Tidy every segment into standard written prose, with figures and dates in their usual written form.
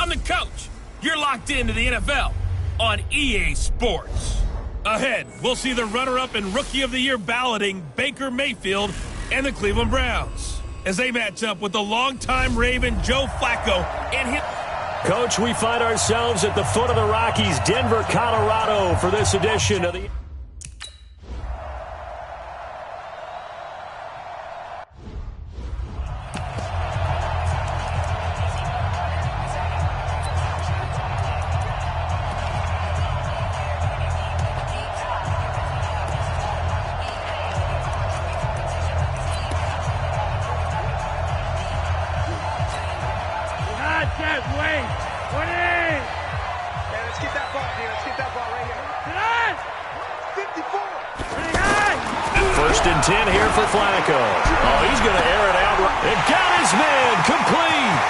I'm the coach. You're locked into the NFL on EA Sports. Ahead, we'll see the runner-up and Rookie of the Year balloting Baker Mayfield and the Cleveland Browns as they match up with the longtime Raven Joe Flacco and his... Coach, we find ourselves at the foot of the Rockies, Denver, Colorado, for this edition of the... First and 10 here for Flacco. Oh, he's going to air it out. And got his man complete.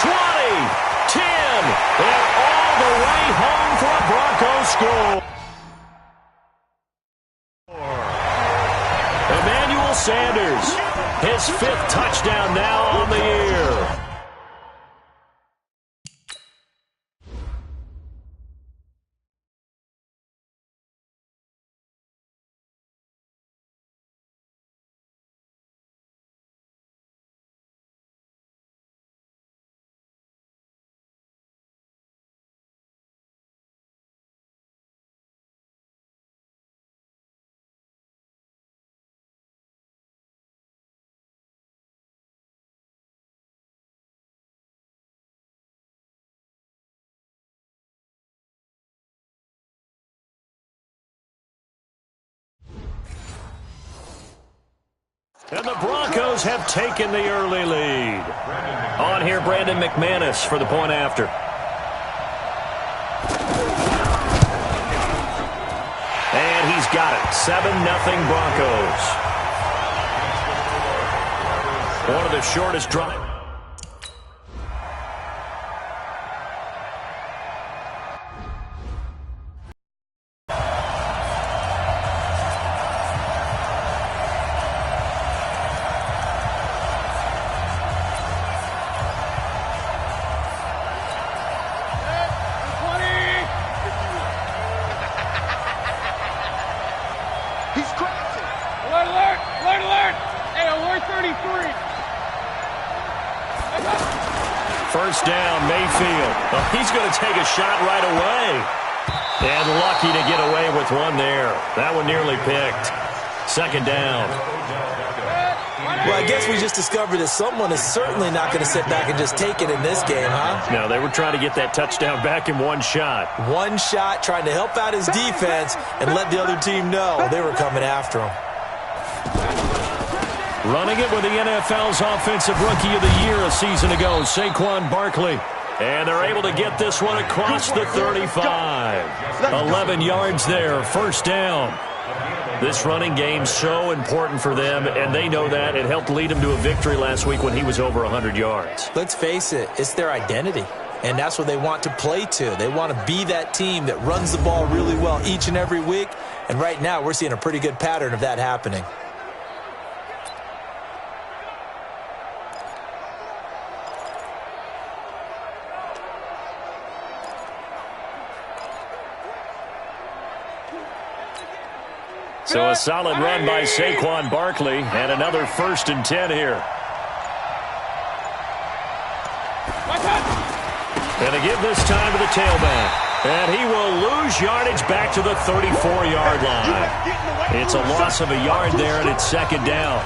20, 10, and all the way home for a Broncos score. Emmanuel Sanders, his 5th touchdown now on the year. And the Broncos have taken the early lead. On here, Brandon McManus for the point after. And he's got it. 7-0 Broncos. One of the shortest drives. First down, Mayfield. Oh, he's going to take a shot right away. And lucky to get away with one there. That one nearly picked. Second down. Well, I guess we just discovered that someone is certainly not going to sit back and just take it in this game, huh? No, they were trying to get that touchdown back in one shot. One shot, trying to help out his defense and let the other team know they were coming after him. Running it with the NFL's Offensive Rookie of the Year a season ago, Saquon Barkley. And they're able to get this one across the 35. 11 yards there, first down. This running game's so important for them, and they know that. It helped lead them to a victory last week when he was over 100 yards. Let's face it, it's their identity, and that's what they want to play to. They want to be that team that runs the ball really well each and every week, and right now we're seeing a pretty good pattern of that happening. So a solid run by Saquon Barkley, and another 1st and 10 here. And they give this time to the tailback. And he will lose yardage back to the 34-yard line. It's a loss of a yard there, and it's second down.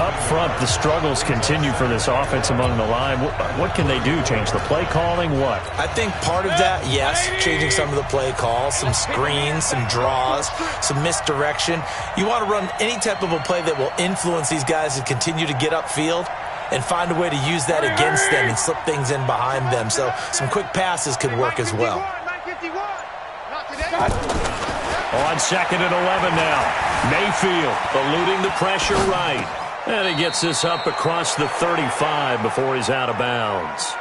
Up front, the struggles continue for this offense among the line. What can they do? Change the play calling? What? I think part of that, yes, changing some of the play calls, some screens, some draws, some misdirection. You want to run any type of a play that will influence these guys to continue to get upfield and find a way to use that against them and slip things in behind them. So some quick passes could work as well. On 2nd and 11 now. Mayfield eluding the pressure right. And he gets this up across the 35 before he's out of bounds.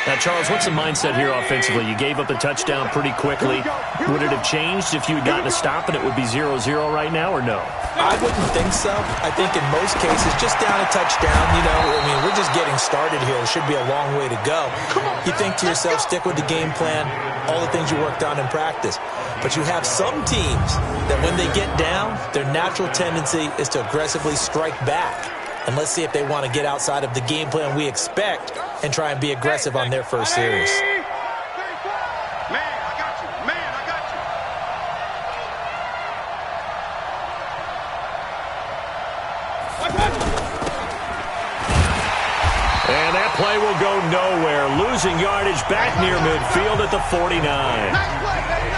Now, Charles, what's the mindset here offensively? You gave up the touchdown pretty quickly. Would it have changed if you had gotten a stop and it would be 0-0 right now, or no? I wouldn't think so. I think in most cases, just down a touchdown, we're just getting started here. It should be a long way to go. You think to yourself, stick with the game plan, all the things you worked on in practice. But you have some teams that when they get down, their natural tendency is to aggressively strike back. And let's see if they want to get outside of the game plan we expect and try and be aggressive on their first series. Man, I got you. Man, I got you. And that play will go nowhere. Losing yardage back near midfield at the 49.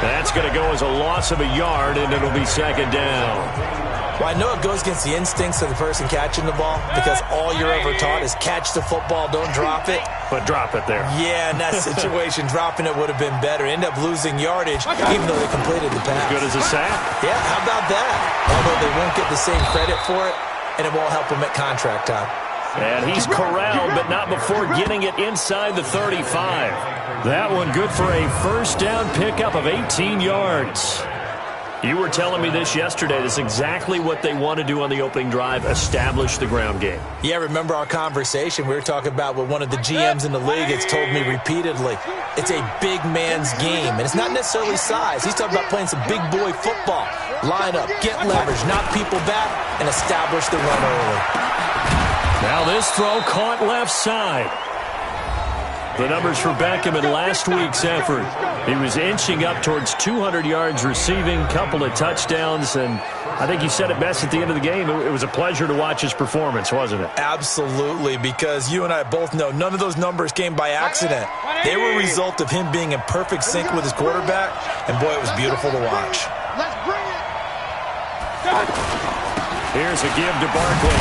That's going to go as a loss of a yard, and it'll be second down. Well, I know it goes against the instincts of the person catching the ball because all you're ever taught is catch the football, don't drop it. But drop it there. Yeah, in that situation, dropping it would have been better. End up losing yardage, even though they completed the pass. As good as a sack. Yeah, how about that? Although they won't get the same credit for it, and it won't help them at contract time. And he's corralled, but not before getting it inside the 35. That one good for a first down pickup of 18 yards. You were telling me this yesterday. This is exactly what they want to do on the opening drive, establish the ground game. Yeah, remember our conversation? We were talking about what one of the GMs in the league has told me repeatedly. It's a big man's game, and it's not necessarily size. He's talking about playing some big boy football. Line up, get leverage, knock people back, and establish the run early. Now this throw caught left side. The numbers for Beckham in last week's effort. He was inching up towards 200 yards receiving, couple of touchdowns, and I think he said it best at the end of the game. It was a pleasure to watch his performance, wasn't it? Absolutely, because you and I both know none of those numbers came by accident. They were a result of him being in perfect sync with his quarterback, and boy, it was beautiful to watch. Let's bring it. Here's a give to Barkley.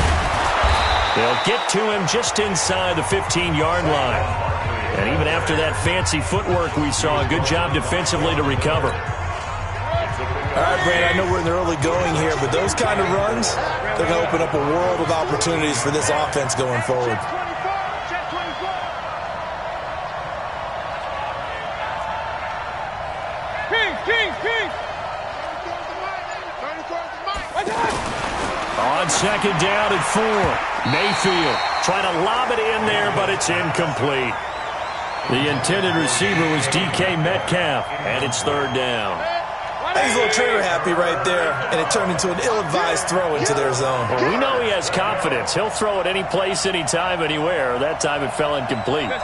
They'll get to him just inside the 15-yard line. And even after that fancy footwork we saw, a good job defensively to recover. All right, Brandon, I know we're in the early going here, but those kind of runs, they're going to open up a world of opportunities for this offense going forward. On second down at 4. Mayfield trying to lob it in there, but it's incomplete. The intended receiver was DK Metcalf, and it's third down. He's a little trigger happy right there, and it turned into an ill-advised throw into their zone. Well, we know he has confidence. He'll throw it any place, anytime, anywhere. That time it fell incomplete. Point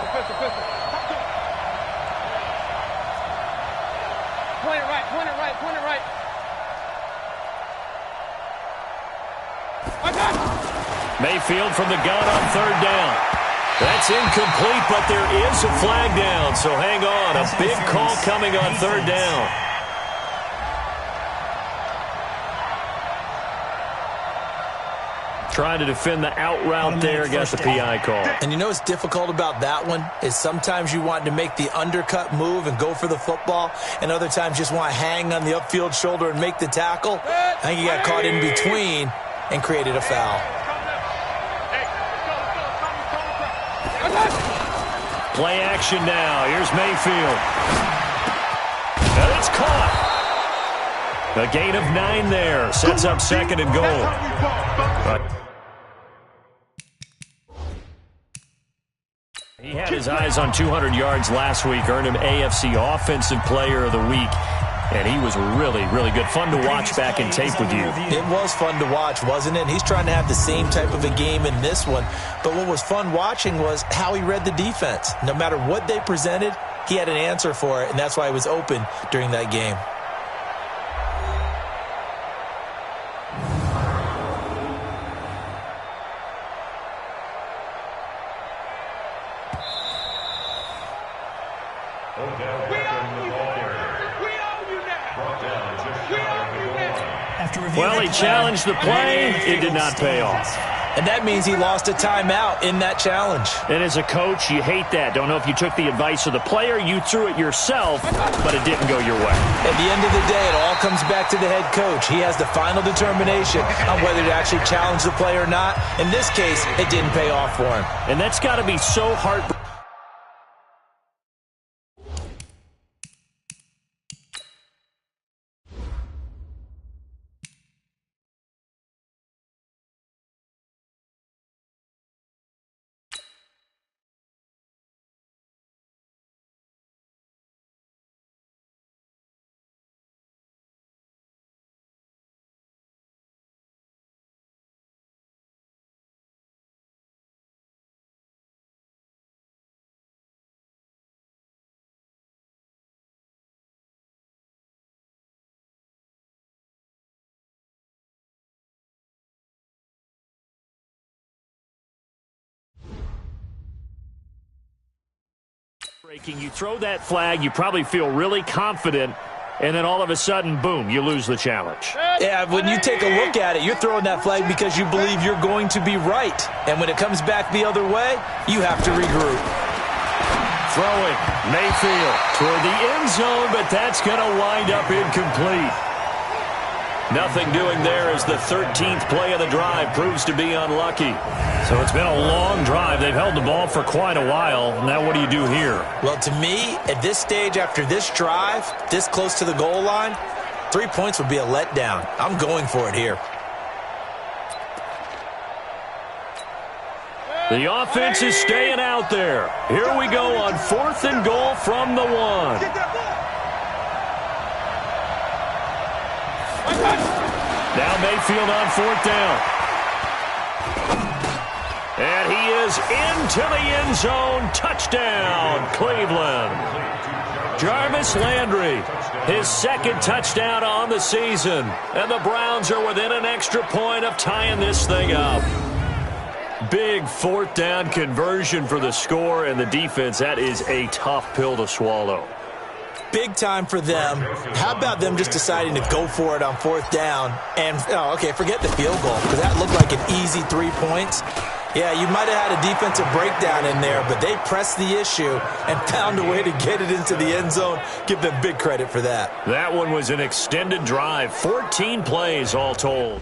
it right, point it right, point it right. Mayfield from the gun on third down. That's incomplete, but there is a flag down, so hang on. A big call coming on third down. Trying to defend the out route there, got the PI call. And you know what's difficult about that one is sometimes you want to make the undercut move and go for the football, and other times just want to hang on the upfield shoulder and make the tackle. I think he got caught in between and created a foul. Play action now. Here's Mayfield. And it's caught. A gain of 9 there. Sets up second and goal. He had his eyes on 200 yards last week. Earned him AFC Offensive Player of the Week. And he was really, really good. Fun to watch back in tape with you. It was fun to watch, wasn't it? And he's trying to have the same type of a game in this one. But what was fun watching was how he read the defense. No matter what they presented, he had an answer for it, and that's why he was open during that game. Well, he challenged the play. It did not pay off. And that means he lost a timeout in that challenge. And as a coach, you hate that. Don't know if you took the advice of the player, you threw it yourself, but it didn't go your way. At the end of the day, it all comes back to the head coach. He has the final determination on whether to actually challenge the play or not. In this case, it didn't pay off for him. And that's got to be so heartbreaking. You throw that flag, you probably feel really confident, and then all of a sudden, boom, you lose the challenge. Yeah, when you take a look at it, you're throwing that flag because you believe you're going to be right. And when it comes back the other way, you have to regroup. Throwing, Mayfield toward the end zone, but that's going to wind up incomplete. Nothing doing there as the 13th play of the drive proves to be unlucky. So it's been a long drive. They've held the ball for quite a while. Now what do you do here? Well, to me, at this stage, after this drive, this close to the goal line, 3 points would be a letdown. I'm going for it here. The offense is staying out there. Here we go on 4th and goal from the 1. Now Mayfield on 4th down. And he is into the end zone. Touchdown, Cleveland. Jarvis Landry, his 2nd touchdown on the season. And the Browns are within an extra point of tying this thing up. Big 4th down conversion for the score, and the defense, that is a tough pill to swallow. Big time for them. How about them just deciding to go for it on 4th down? And, okay, forget the field goal, because that looked like an easy 3 points. Yeah, you might have had a defensive breakdown in there, but they pressed the issue and found a way to get it into the end zone. Give them big credit for that. That one was an extended drive, 14 plays all told.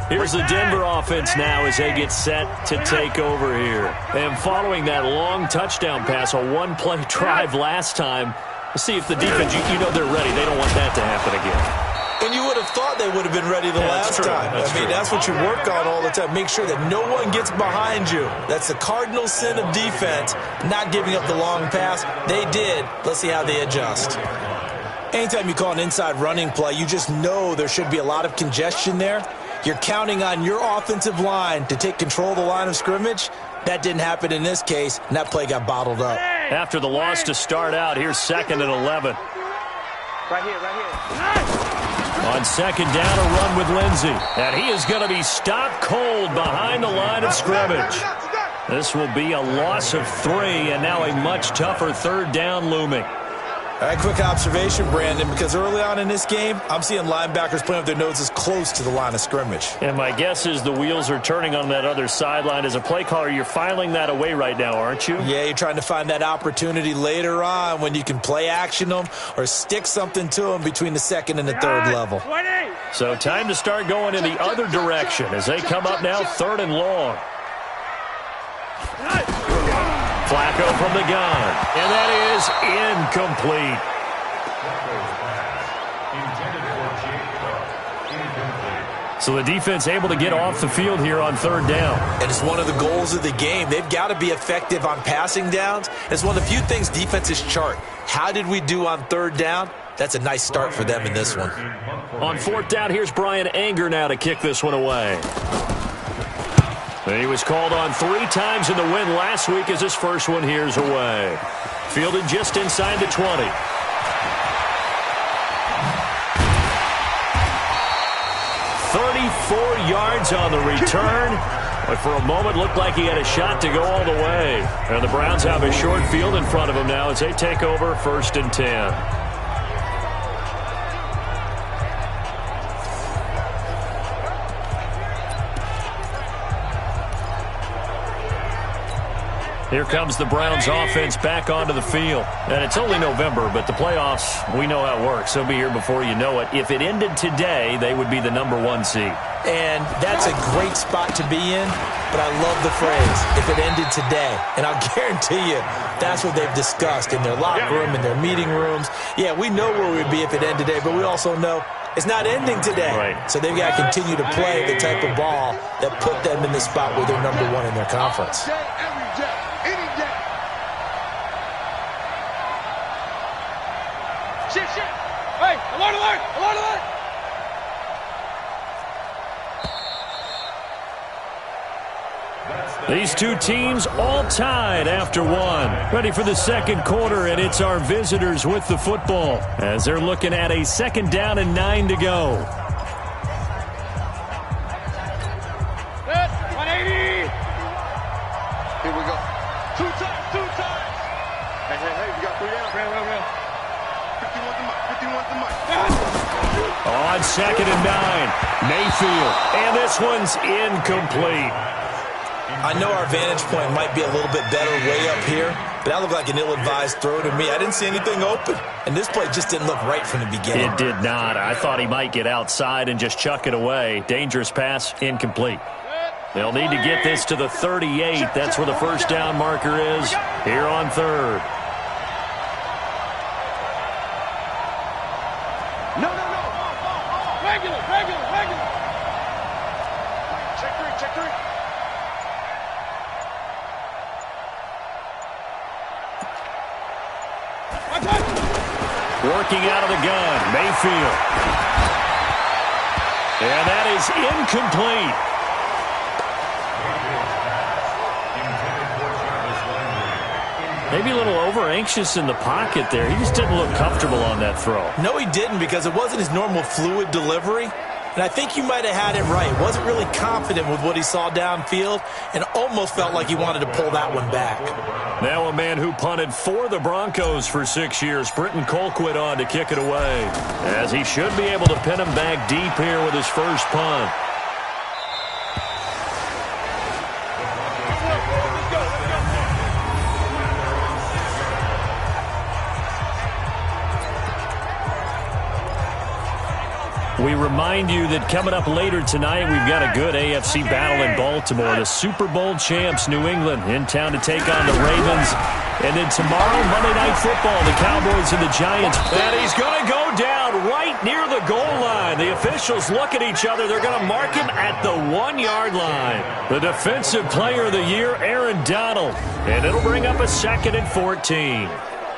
Here's the Denver offense now as they get set to take over here. And following that long touchdown pass, a one-play drive last time, let's see if the defense, you know they're ready. They don't want that to happen again. And you would have thought they would have been ready the last time. That's what you work on all the time. Make sure that no one gets behind you. That's the cardinal sin of defense, not giving up the long pass. They did. Let's see how they adjust. Anytime you call an inside running play, you just know there should be a lot of congestion there. You're counting on your offensive line to take control of the line of scrimmage. That didn't happen in this case, and that play got bottled up. After the loss to start out, here's 2nd and 11. Right here. On 2nd down, a run with Lindsey. And he is going to be stopped cold behind the line of scrimmage. This will be a loss of 3, and now a much tougher 3rd down looming. All right, quick observation, Brandon, because early on in this game, I'm seeing linebackers playing with their noses close to the line of scrimmage. And my guess is the wheels are turning on that other sideline. As a play caller, you're filing that away right now, aren't you? Yeah, you're trying to find that opportunity later on when you can play action them or stick something to them between the 2nd and the 3rd level. So time to start going in the other direction as they come up now 3rd and long. Flacco from the gun, and that is incomplete. So the defense able to get off the field here on 3rd down. And it's one of the goals of the game. They've got to be effective on passing downs. It's one of the few things defenses chart. How did we do on 3rd down? That's a nice start for them in this one. On 4th down, here's Brian Anger now to kick this one away. And he was called on 3 times in the win last week as his first one here's away. Fielded just inside the 20. 34 yards on the return. But for a moment, looked like he had a shot to go all the way. And the Browns have a short field in front of them now as they take over 1st and 10. Here comes the Browns offense back onto the field. And it's only November, but the playoffs, we know how it works. They'll be here before you know it. If it ended today, they would be the #1 seed. And that's a great spot to be in, but I love the phrase, if it ended today. And I'll guarantee you, that's what they've discussed in their locker room, in their meeting rooms. Yeah, we know where we'd be if it ended today, but we also know it's not ending today. Right. So they've got to continue to play the type of ball that put them in the spot where they're #1 in their conference. Hey, alert, alert, alert, alert! These two teams all tied after one. Ready for the second quarter, and it's our visitors with the football as they're looking at a 2nd down and 9 to go. Set, 180. Here we go. Two times. Hey, we got 3 down. Real. 51 to Mike. 51 to Mike. On 2nd and 9, Mayfield. And this one's incomplete. I know our vantage point might be a little bit better way up here, but that looked like an ill-advised throw to me. I didn't see anything open, and this play just didn't look right from the beginning. It did not. I thought he might get outside and just chuck it away. Dangerous pass, incomplete. They'll need to get this to the 38. That's where the first down marker is here on 3rd. No. Regular. Check three. Working out of the gun, Mayfield. And that is incomplete. Maybe a little over-anxious in the pocket there. He just didn't look comfortable on that throw. No, he didn't, because it wasn't his normal fluid delivery. And I think you might have had it right. Wasn't really confident with what he saw downfield and almost felt like he wanted to pull that one back. Now a man who punted for the Broncos for 6 years, Britton Colquitt, on to kick it away, as he should be able to pin him back deep here with his first punt. We remind you that coming up later tonight, we've got a good AFC battle in Baltimore. The Super Bowl champs, New England, in town to take on the Ravens. And then tomorrow, Monday Night Football, the Cowboys and the Giants. And he's going to go down right near the goal line. The officials look at each other. They're going to mark him at the 1-yard line. The Defensive Player of the Year, Aaron Donald. And it'll bring up a 2nd and 14.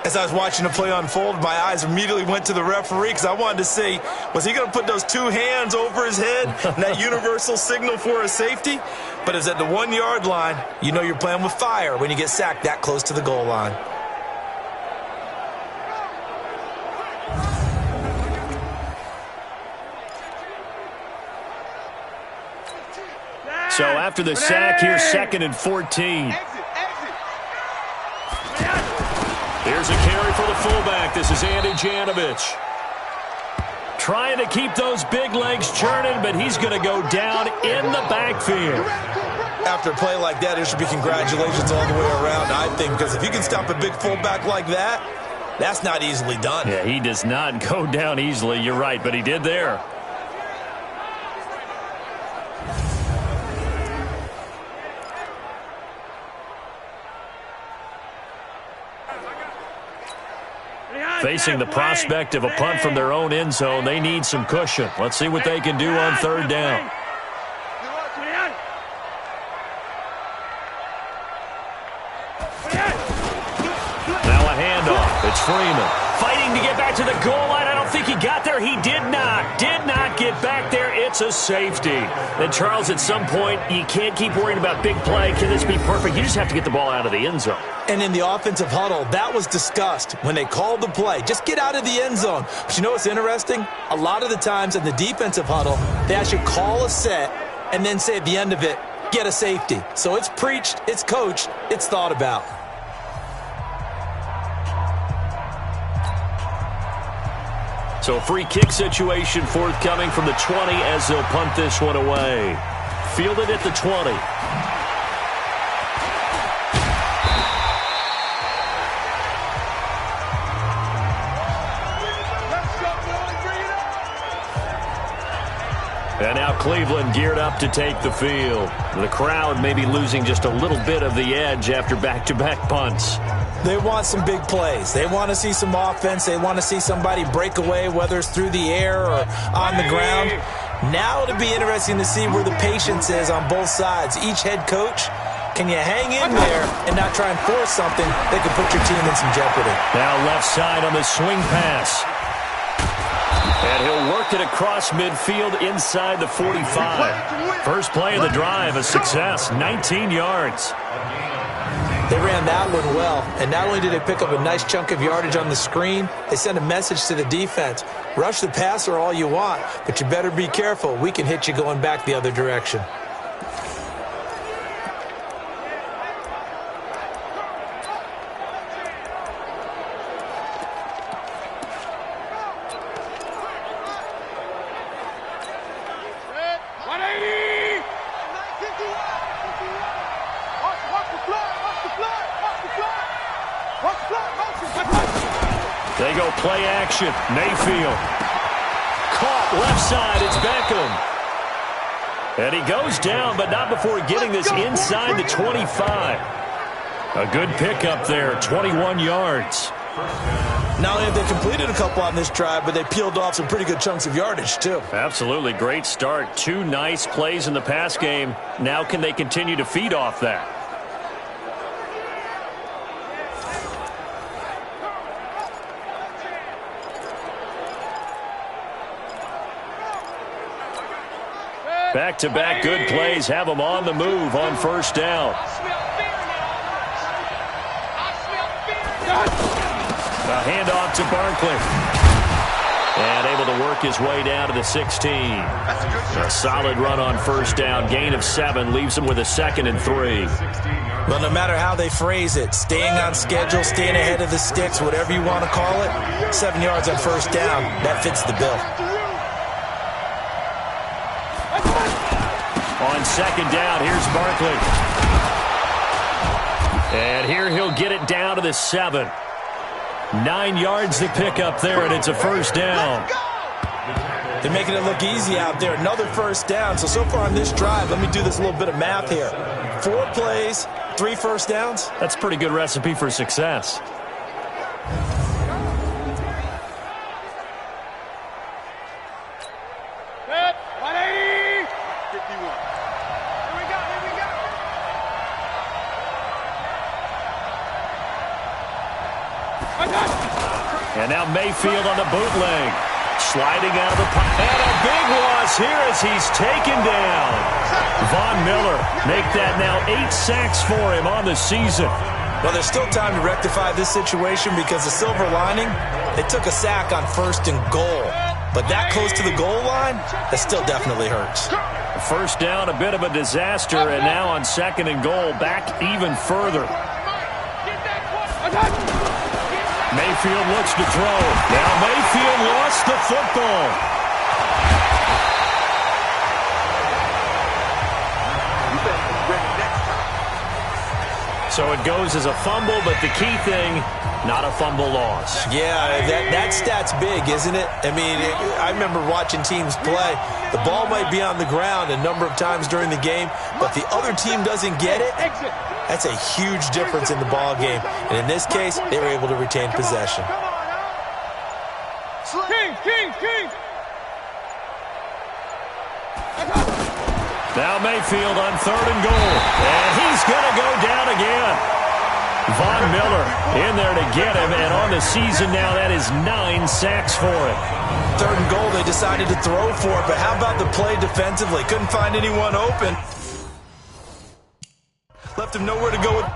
As I was watching the play unfold, my eyes immediately went to the referee because I wanted to see, was he going to put those 2 hands over his head and that universal signal for a safety? But it's at the 1-yard line. You know you're playing with fire when you get sacked that close to the goal line. So after the sack, here's 2nd and 14. Here's a carry for the fullback. This is Andy Janovich. Trying to keep those big legs churning, but he's going to go down in the backfield. After a play like that, there should be congratulations all the way around, I think, because if you can stop a big fullback like that, that's not easily done. Yeah, he does not go down easily. You're right, but he did there. Facing the prospect of a punt from their own end zone, they need some cushion. Let's see what they can do on 3rd down. Now a handoff. It's Freeman fighting to get back to the goal line. I don't think he got there. He did not get back there. It's a safety. And Charles, at some point, you can't keep worrying about big play. Can this be perfect? You just have to get the ball out of the end zone. And in the offensive huddle, that was discussed when they called the play. Just get out of the end zone. But you know what's interesting? A lot of the times in the defensive huddle, they actually call a set and then say at the end of it, get a safety. So it's preached, it's coached, it's thought about. So a free kick situation forthcoming from the 20 as they'll punt this one away. Fielded at the 20. And now Cleveland geared up to take the field. The crowd may be losing just a little bit of the edge after back-to-back punts. They want some big plays. They want to see some offense. They want to see somebody break away, whether it's through the air or on the ground. Now it'll be interesting to see where the patience is on both sides. Each head coach, can you hang in there and not try and force something that could put your team in some jeopardy? Now left side on the swing pass. And he'll work it across midfield inside the 45. First play of the drive, a success, 19 yards. They ran that one well, and not only did they pick up a nice chunk of yardage on the screen, they sent a message to the defense. Rush the passer all you want, but you better be careful. We can hit you going back the other direction. They go play action. Mayfield. Caught left side. It's Beckham. And he goes down, but not before getting this inside the 25. A good pickup there, 21 yards. Not only have they completed a couple on this drive, but they peeled off some pretty good chunks of yardage, too. Absolutely. Great start. 2 nice plays in the pass game. Now can they continue to feed off that? Back-to-back good plays have them on the move on first down. A handoff to Barkley. And able to work his way down to the 16. A solid run on first down. Gain of 7 leaves him with a 2nd and 3. Well, no matter how they phrase it, staying on schedule, staying ahead of the sticks, whatever you want to call it, 7 yards on first down, that fits the bill. On second down, here's Barkley. And here he'll get it down to the 7. 9 yards to pick up there, and it's a first down. They're making it look easy out there. Another first down. So far on this drive, let me do this little bit of math here. 4 plays, 3 first downs. That's a pretty good recipe for success. And now Mayfield on the bootleg. Sliding out of the pocket. And a big loss here as he's taken down. Von Miller make that now 8 sacks for him on the season. Well, there's still time to rectify this situation because the silver lining, they took a sack on 1st and goal. But that close to the goal line, that still definitely hurts. First down, a bit of a disaster, and now on 2nd and goal, back even further. Mayfield looks to throw. Now Mayfield lost the football. So it goes as a fumble, but the key thing, not a fumble loss. Yeah, that stat's big, isn't it? I mean, I remember watching teams play. The ball might be on the ground a number of times during the game, but the other team doesn't get it. That's a huge difference in the ball game. And in this case, they were able to retain possession. Now Mayfield on 3rd and goal. And he's going to go down again. Von Miller in there to get him. And on the season now, that is 9 sacks for him. 3rd and goal, they decided to throw for it. But how about the play defensively? Couldn't find anyone open. Left him nowhere to go with.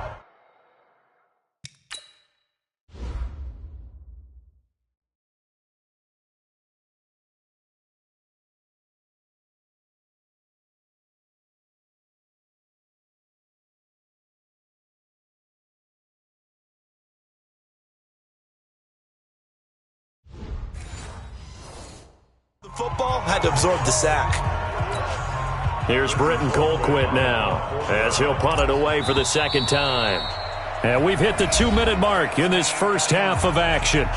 The football had to absorb the sack. Here's Britton Colquitt now as he'll punt it away for the 2nd time. And we've hit the 2-minute mark in this first half of action.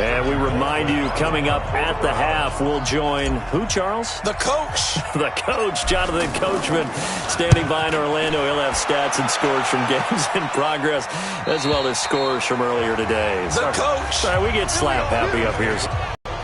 And we remind you, coming up at the half, we'll join who, Charles? The coach. The coach, Jonathan Coachman, standing by in Orlando. He'll have stats and scores from games in progress, as well as scores from earlier today. The coach. Sorry, we get slap happy up here.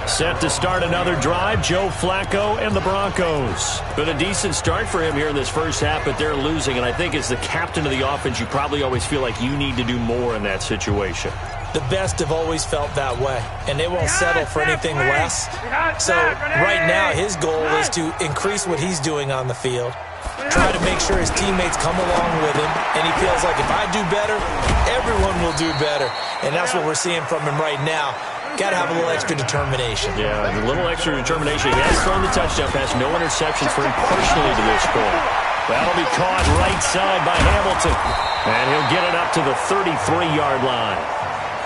Set to start another drive, Joe Flacco and the Broncos. Been a decent start for him here in this first half, but they're losing. And I think as the captain of the offense, you probably always feel like you need to do more in that situation. The best have always felt that way, and they won't settle for anything less. So right now, his goal is to increase what he's doing on the field, try to make sure his teammates come along with him, and he feels like if I do better, everyone will do better. And that's what we're seeing from him right now. Got to have a little extra determination. Yeah, a little extra determination. He has thrown the touchdown pass, no interceptions for him personally to this point. That'll be caught right side by Hamilton, and he'll get it up to the 33-yard line.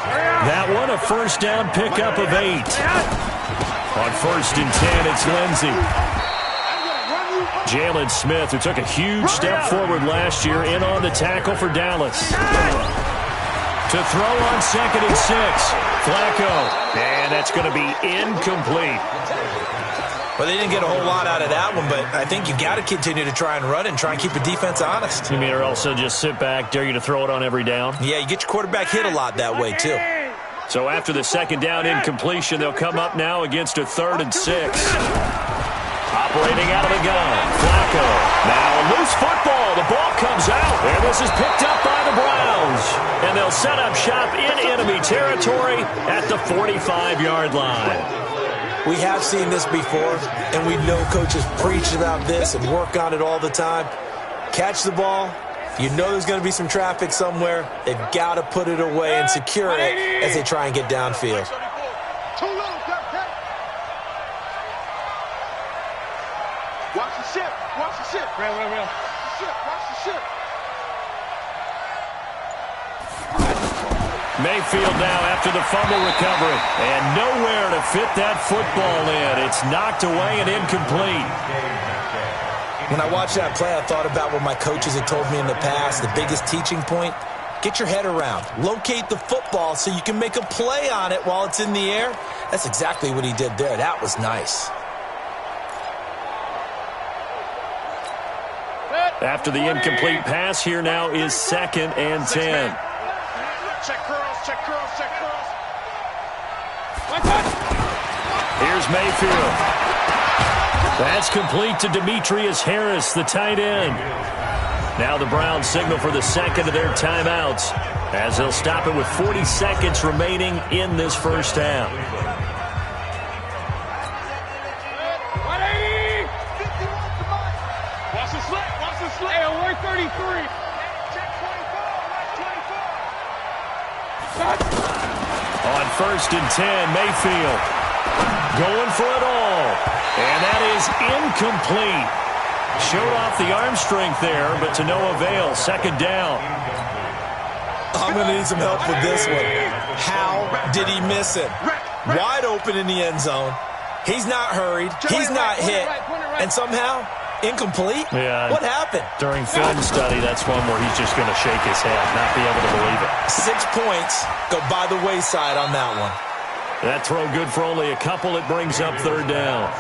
That one, a first down pickup of 8. On 1st and 10, it's Lindsey. Jalen Smith, who took a huge step forward last year, in on the tackle for Dallas. To throw on 2nd and 6. Flacco. And that's going to be incomplete. Well, they didn't get a whole lot out of that one, but I think you got to continue to try and run and try and keep the defense honest. You mean or also just sit back, dare you to throw it on every down? Yeah, you get your quarterback hit a lot that way, too. So after the 2nd down incompletion, they'll come up now against a 3rd and 6. Operating out of the gun, Flacco. Now a loose football. The ball comes out, and this is picked up by the Browns. And they'll set up shop in enemy territory at the 45-yard line. We have seen this before, and we know coaches preach about this and work on it all the time. Catch the ball. You know there's going to be some traffic somewhere. They've got to put it away and secure it as they try and get downfield. Watch the ship. Watch the ship. Real. Watch the ship. Mayfield now after the fumble recovery. And nowhere to fit that football in. It's knocked away and incomplete. When I watched that play, I thought about what my coaches had told me in the past. The biggest teaching point, get your head around. Locate the football so you can make a play on it while it's in the air. That's exactly what he did there. That was nice. After the incomplete pass, here now is 2nd and 10. Check curls. Here's Mayfield. That's complete to Demetrius Harris, the tight end. Now the Browns signal for the 2nd of their timeouts as they'll stop it with 40 seconds remaining in this first half. 180. Watch the slip. Hey, alert 33. Check 24. On 1st and 10, Mayfield going for it all. And that is incomplete. Showed off the arm strength there, but to no avail. 2nd down. I'm going to need some help with this one. How did he miss it? Wide open in the end zone. He's not hurried. He's not hit. And somehow, incomplete? Yeah. What happened? During film study, that's one where he's just going to shake his head, not be able to believe it. 6 points go by the wayside on that one. That throw good for only a couple. It brings up 3rd down.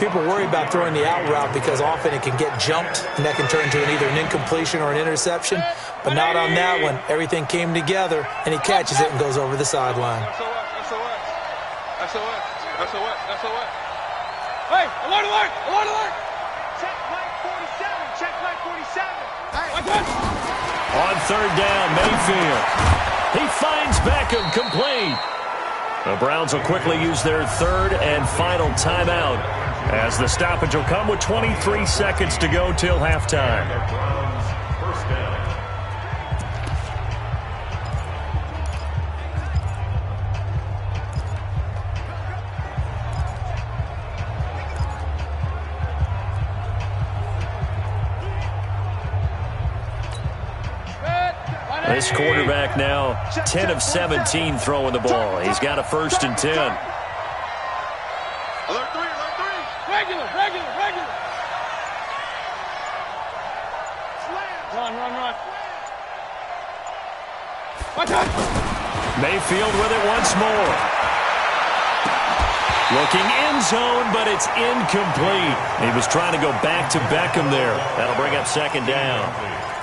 People worry about throwing the out route because often it can get jumped, and that can turn into either an incompletion or an interception. But not on that one. Everything came together, and he catches it and goes over the sideline. That's a what? Hey, alert! Check flight 47. On 3rd down, Mayfield. He finds Beckham, complete. The Browns will quickly use their 3rd and final timeout as the stoppage will come with 23 seconds to go till halftime. This quarterback now 10 of 17 throwing the ball. He's got a 1st and 10. Alert 3. Regular. Run. Watch out. Mayfield with it once more. Looking end zone, but it's incomplete. He was trying to go back to Beckham there. That'll bring up 2nd down.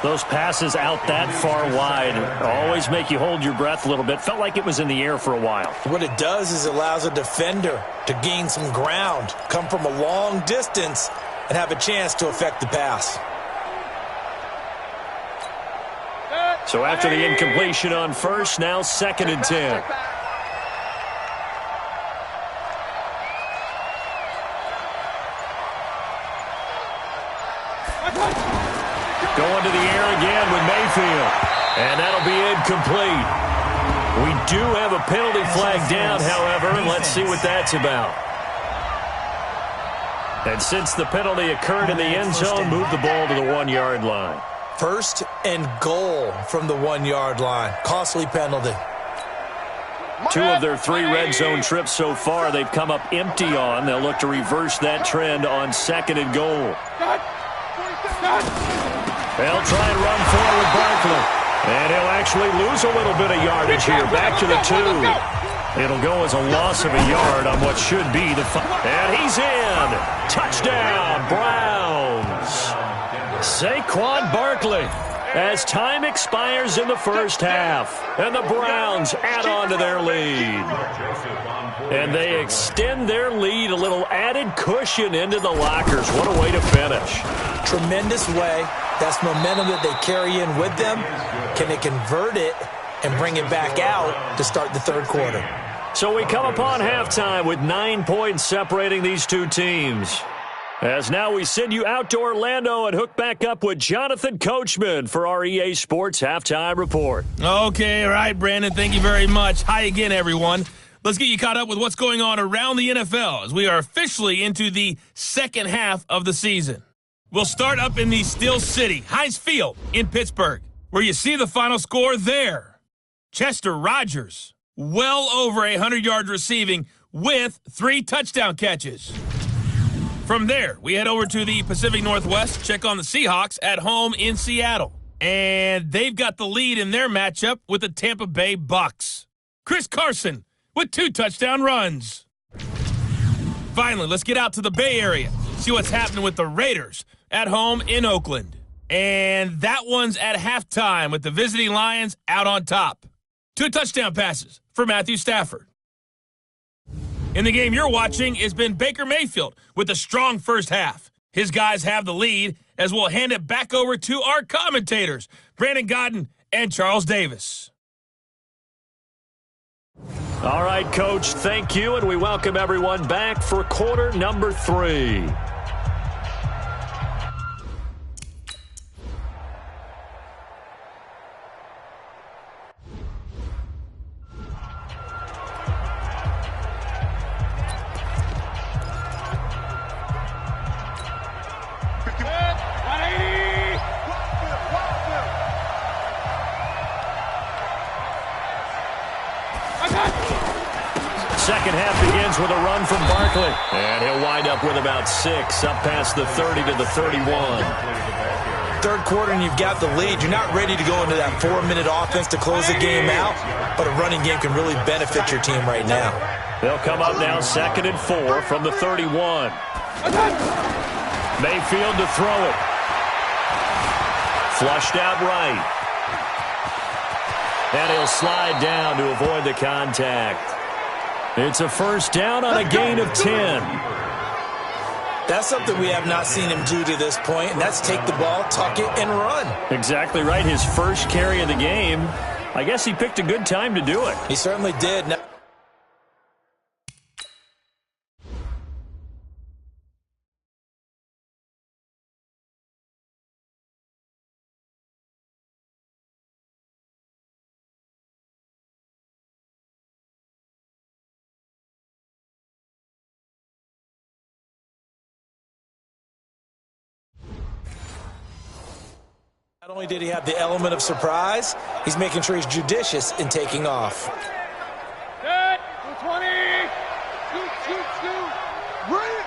Those passes out that far wide always make you hold your breath a little bit. Felt like it was in the air for a while. What it does is it allows a defender to gain some ground, come from a long distance, and have a chance to affect the pass. So after the incompletion on first, now 2nd and 10. Going to the air again with Mayfield. And that'll be incomplete. We do have a penalty flag down, however, and let's see what that's about. And since the penalty occurred in the end zone, move the ball to the 1-yard line. 1st and goal from the 1-yard line. Costly penalty. 2 of their 3 red zone trips so far they've come up empty on. They'll look to reverse that trend on 2nd and goal. They'll try and run forward Barkley. And he'll actually lose a little bit of yardage here. Back to the 2. It'll go as a loss of a yard on what should be the and he's in. Touchdown, Browns. Saquon Barkley as time expires in the first half. And the Browns add on to their lead. And they extend their lead, a little added cushion into the lockers. What a way to finish. Tremendous way. That's momentum that they carry in with them. Can they convert it and bring it back out to start the 3rd quarter? So we come upon halftime with 9 points separating these 2 teams. As now we send you out to Orlando and hook back up with Jonathan Coachman for our EA Sports Halftime Report. Okay, all right, Brandon, thank you very much. Hi again, everyone. Let's get you caught up with what's going on around the NFL as we are officially into the second half of the season. We'll start up in the Steel City, Heinz Field in Pittsburgh, where you see the final score there. Chester Rogers, well over 100 yards receiving with 3 touchdown catches. From there, we head over to the Pacific Northwest, check on the Seahawks at home in Seattle. And they've got the lead in their matchup with the Tampa Bay Bucks. Chris Carson with 2 touchdown runs. Finally, let's get out to the Bay Area, see what's happening with the Raiders at home in Oakland. And that one's at halftime with the visiting Lions out on top. 2 touchdown passes for Matthew Stafford. In the game you're watching, it's been Baker Mayfield with a strong first half. His guys have the lead as we'll hand it back over to our commentators, Brandon Godden and Charles Davis. All right, Coach, thank you, and we welcome everyone back for quarter number 3. Second half begins with a run from Barkley. And he'll wind up with about 6, up past the 30 to the 31. 3rd quarter and you've got the lead. You're not ready to go into that 4-minute offense to close the game out, but a running game can really benefit your team right now. They'll come up now 2nd and 4 from the 31. Mayfield to throw it. Flushed out right. And he'll slide down to avoid the contact. It's a first down on a gain of 10. That's something we have not seen him do to this point, and that's take the ball, tuck it, and run. Exactly right. His first carry of the game. I guess he picked a good time to do it. He certainly did. Now not only did he have the element of surprise, he's making sure he's judicious in taking off. Set, 220. Shoot. Bring it.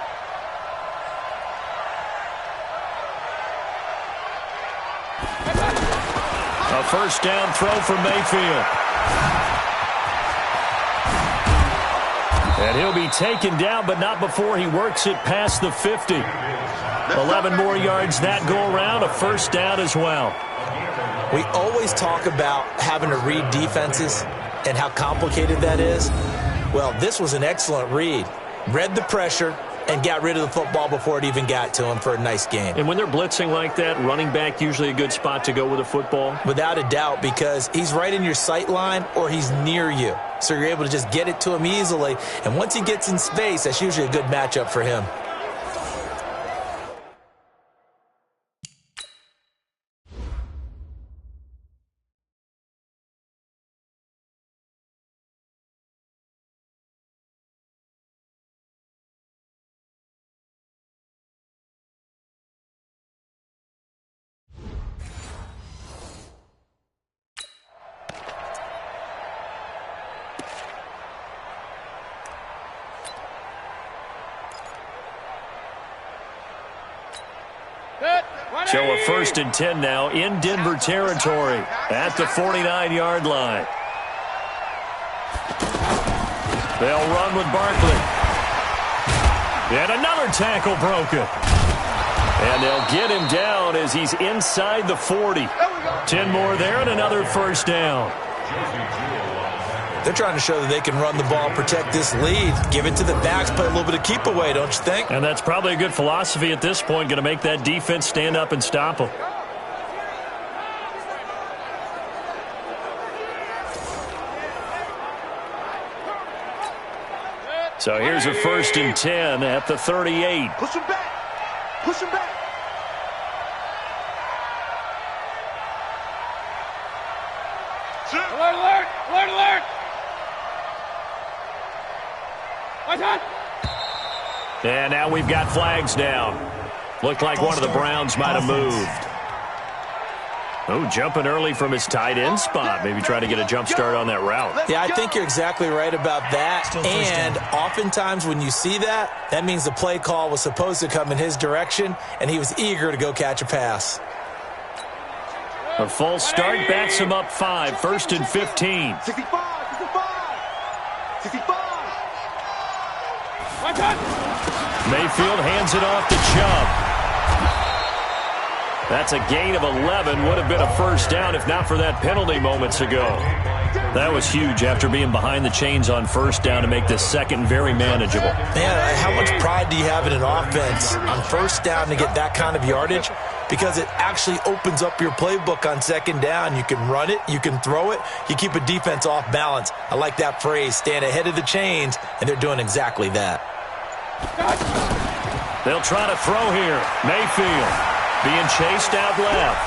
A first down throw for Mayfield. And he'll be taken down, but not before he works it past the 50. 11 more yards that go around, a first down as well. We always talk about having to read defenses and how complicated that is. Well, this was an excellent read. Read the pressure and got rid of the football before it even got to him for a nice gain. And when they're blitzing like that, running back usually a good spot to go with a football? Without a doubt, because he's right in your sight line or he's near you. So you're able to just get it to him easily. And once he gets in space, that's usually a good matchup for him. So a 1st and 10 now in Denver territory at the 49-yard line. They'll run with Barkley. And another tackle broken. And they'll get him down as he's inside the 40. 10 more there and another 1st down. They're trying to show that they can run the ball, protect this lead, give it to the backs, play a little bit of keep away, don't you think? And that's probably a good philosophy at this point, going to make that defense stand up and stop them. So here's a 1st and 10 at the 38. Push him back. Push him back. Alert, alert, alert, alert. And now we've got flags down. Looked like one of the Browns might have moved. Oh, jumping early from his tight end spot. Maybe trying to get a jump start on that route. Yeah, I think you're exactly right about that. And oftentimes when you see that, that means the play call was supposed to come in his direction, and he was eager to go catch a pass. A false start backs him up 5, 1st and 15. 65, 65, 65. Mayfield hands it off to Chubb. That's a gain of 11. Would have been a 1st down if not for that penalty moments ago. That was huge after being behind the chains on 1st down to make this 2nd very manageable. Man, how much pride do you have in an offense on 1st down to get that kind of yardage? Because it actually opens up your playbook on 2nd down. You can run it, you can throw it, you keep a defense off balance. I like that phrase, stand ahead of the chains, and they're doing exactly that. They'll try to throw here. Mayfield being chased out left.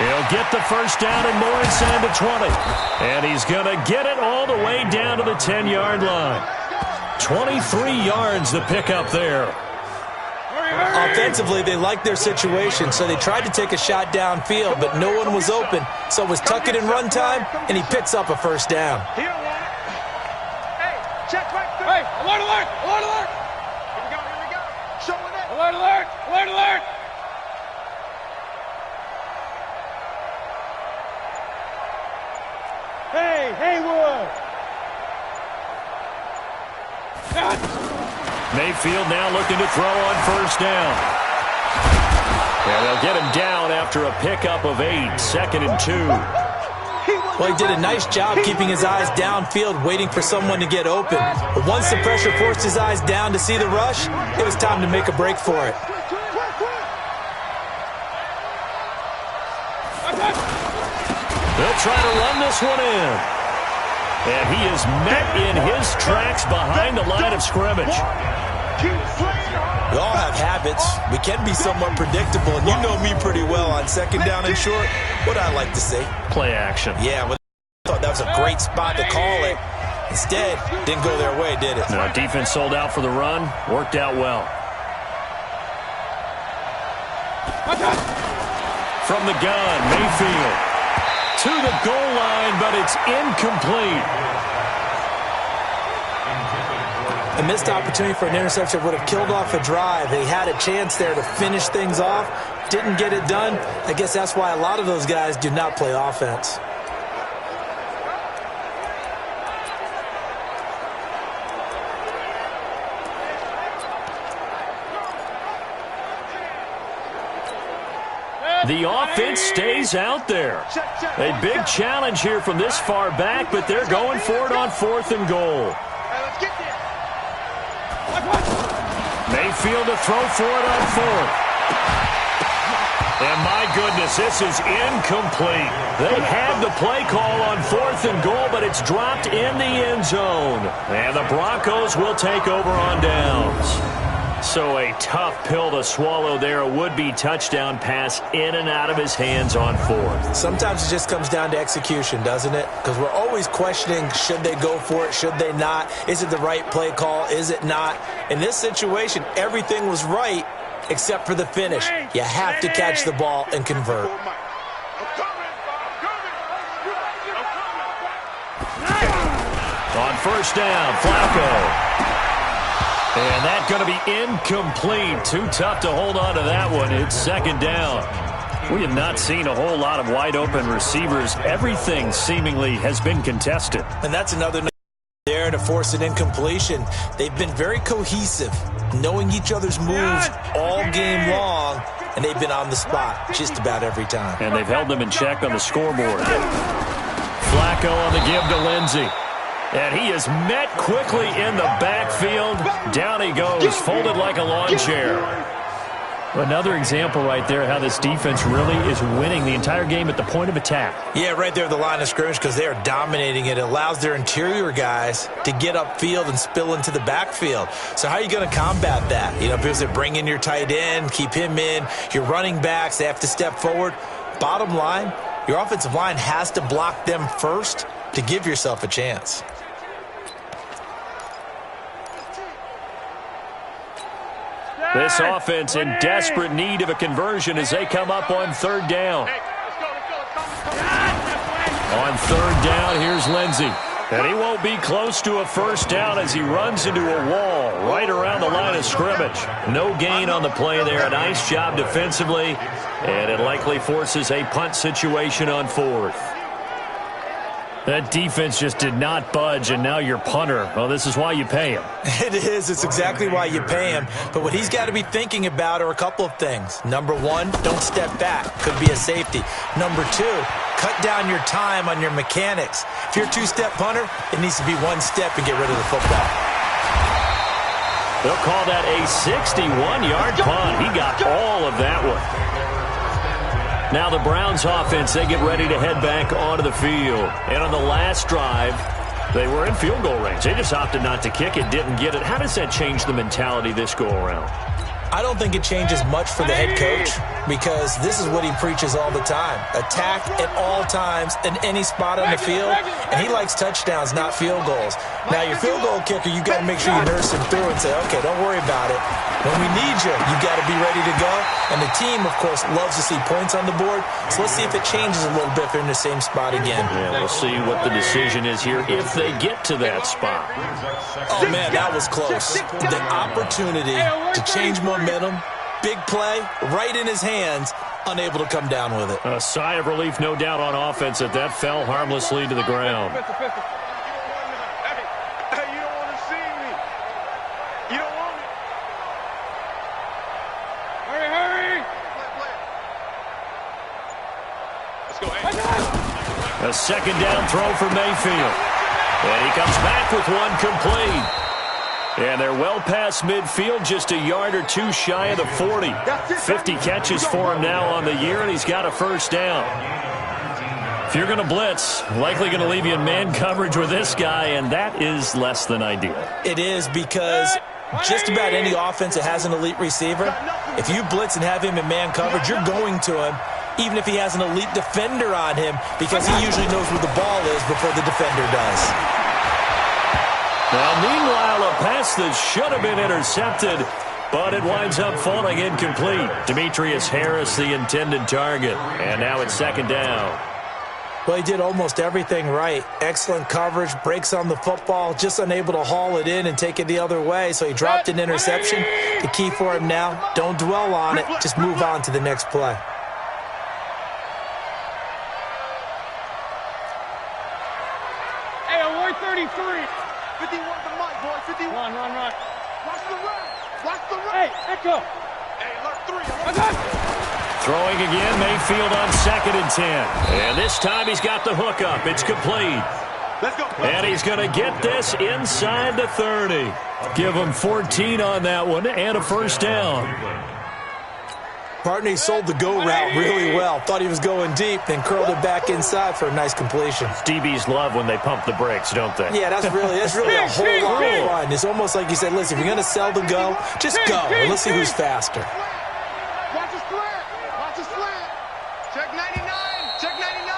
He'll get the 1st down and more inside the 20. And he's going to get it all the way down to the 10-yard line. 23 yards the pickup there. Offensively, they liked their situation, so they tried to take a shot downfield, but no one was open. So it was tuck it and run time, and he picks up a 1st down. Hey, check right there. Hey, alert, alert, alert, alert. Here we go. Showing it. Alert, alert, alert, alert. Hey, Haywood. Mayfield now looking to throw on 1st down. And they'll get him down after a pickup of 8, 2nd and 2. Well, he did a nice job keeping his eyes downfield, waiting for someone to get open. But once the pressure forced his eyes down to see the rush, it was time to make a break for it. They'll try to run this one in. And he is met in his tracks behind the line of scrimmage. We all have habits. We can be somewhat predictable, and you know me pretty well on 2nd down and short. What I like to say? Play action. Yeah, well, I thought that was a great spot to call it. Instead, didn't go their way, did it? No, defense sold out for the run. Worked out well. From the gun, Mayfield to the goal line, but it's incomplete. A missed opportunity for an interception would have killed off a drive. They had a chance there to finish things off. Didn't get it done. I guess that's why a lot of those guys do not play offense. The offense stays out there. A big challenge here from this far back, but they're going for it on 4th and goal. Mayfield to throw for it on fourth. And my goodness, this is incomplete. They had the play call on 4th and goal, but it's dropped in the end zone. And the Broncos will take over on downs. So a tough pill to swallow there. A would-be touchdown pass in and out of his hands on 4th. Sometimes it just comes down to execution, doesn't it? Because we're always questioning, should they go for it, should they not? Is it the right play call, is it not? In this situation, everything was right except for the finish. You have to catch the ball and convert. On first down, Flacco. And that's going to be incomplete. Too tough to hold on to that one. It's second down. We have not seen a whole lot of wide-open receivers. Everything seemingly has been contested. And that's another there to force an incompletion. They've been very cohesive, knowing each other's moves all game long, and they've been on the spot just about every time. And they've held them in check on the scoreboard. Flacco on the give to Lindsey. And he is met quickly in the backfield. Down he goes, folded like a lawn chair. Another example right there how this defense really is winning the entire game at the point of attack. Yeah, right there at the line of scrimmage because they are dominating it. It allows their interior guys to get upfield and spill into the backfield. So how are you going to combat that? You know, because they bring in your tight end, keep him in. Your running backs, they have to step forward. Bottom line, your offensive line has to block them first to give yourself a chance. This offense in desperate need of a conversion as they come up on third down. On third down, here's Lindsey. And he won't be close to a first down as he runs into a wall right around the line of scrimmage. No gain on the play there. A nice job defensively. And it likely forces a punt situation on fourth. That defense just did not budge, and now your punter. Well, this is why you pay him. It is. It's exactly why you pay him. But what he's got to be thinking about are a couple of things. Number one, don't step back. Could be a safety. Number two, cut down your time on your mechanics. If you're a two-step punter, it needs to be one step and get rid of the football. They'll call that a 61-yard punt. He got all of that one. Now the Browns offense, they get ready to head back onto the field. And on the last drive, they were in field goal range. They just opted not to kick it, didn't get it. How does that change the mentality this go-around? I don't think it changes much for the head coach because this is what he preaches all the time. Attack at all times in any spot on the field, and he likes touchdowns, not field goals. Now, your field goal kicker, you got to make sure you nurse him through and say, okay, don't worry about it. When we need you, you got to be ready to go. And the team, of course, loves to see points on the board. So let's see if it changes a little bit if they're in the same spot again. Yeah, we'll see what the decision is here if they get to that spot. Oh, man, that was close. The opportunity to change momentum, big play, right in his hands, unable to come down with it. A sigh of relief, no doubt, on offense that fell harmlessly to the ground. A second down throw for Mayfield. And he comes back with one complete. And they're well past midfield, just a yard or two shy of the 40. 50 catches for him now on the year, and he's got a first down. If you're going to blitz, likely going to leave you in man coverage with this guy, and that is less than ideal. It is because just about any offense that has an elite receiver, if you blitz and have him in man coverage, you're going to him, even if he has an elite defender on him, because he usually knows where the ball is before the defender does. Now, meanwhile, a pass that should have been intercepted, but it winds up falling incomplete. Demetrius Harris, the intended target, and now it's second down. Well, he did almost everything right. Excellent coverage, breaks on the football, just unable to haul it in and take it the other way, so he dropped an interception. The key for him now, don't dwell on it, just move on to the next play. Hey, on 133. 51 to Mike, boy. 51. Run. Watch the run. Watch the run. Hey, echo. Hey, alert 3. I got it. Throwing again, Mayfield on 2nd and 10. And this time he's got the hook up. It's complete. Let's go. And he's going to get this inside the 30. Give him 14 on that one and a first down. Partney sold the go route really well. Thought he was going deep, then curled it back inside for a nice completion. DBs love when they pump the brakes, don't they? Yeah, that's really a whole lot of fun. It's almost like you said, listen, if you're going to sell the go, just go. And let's see who's faster. Watch the slant. Watch the slant. Check 99. Check 99.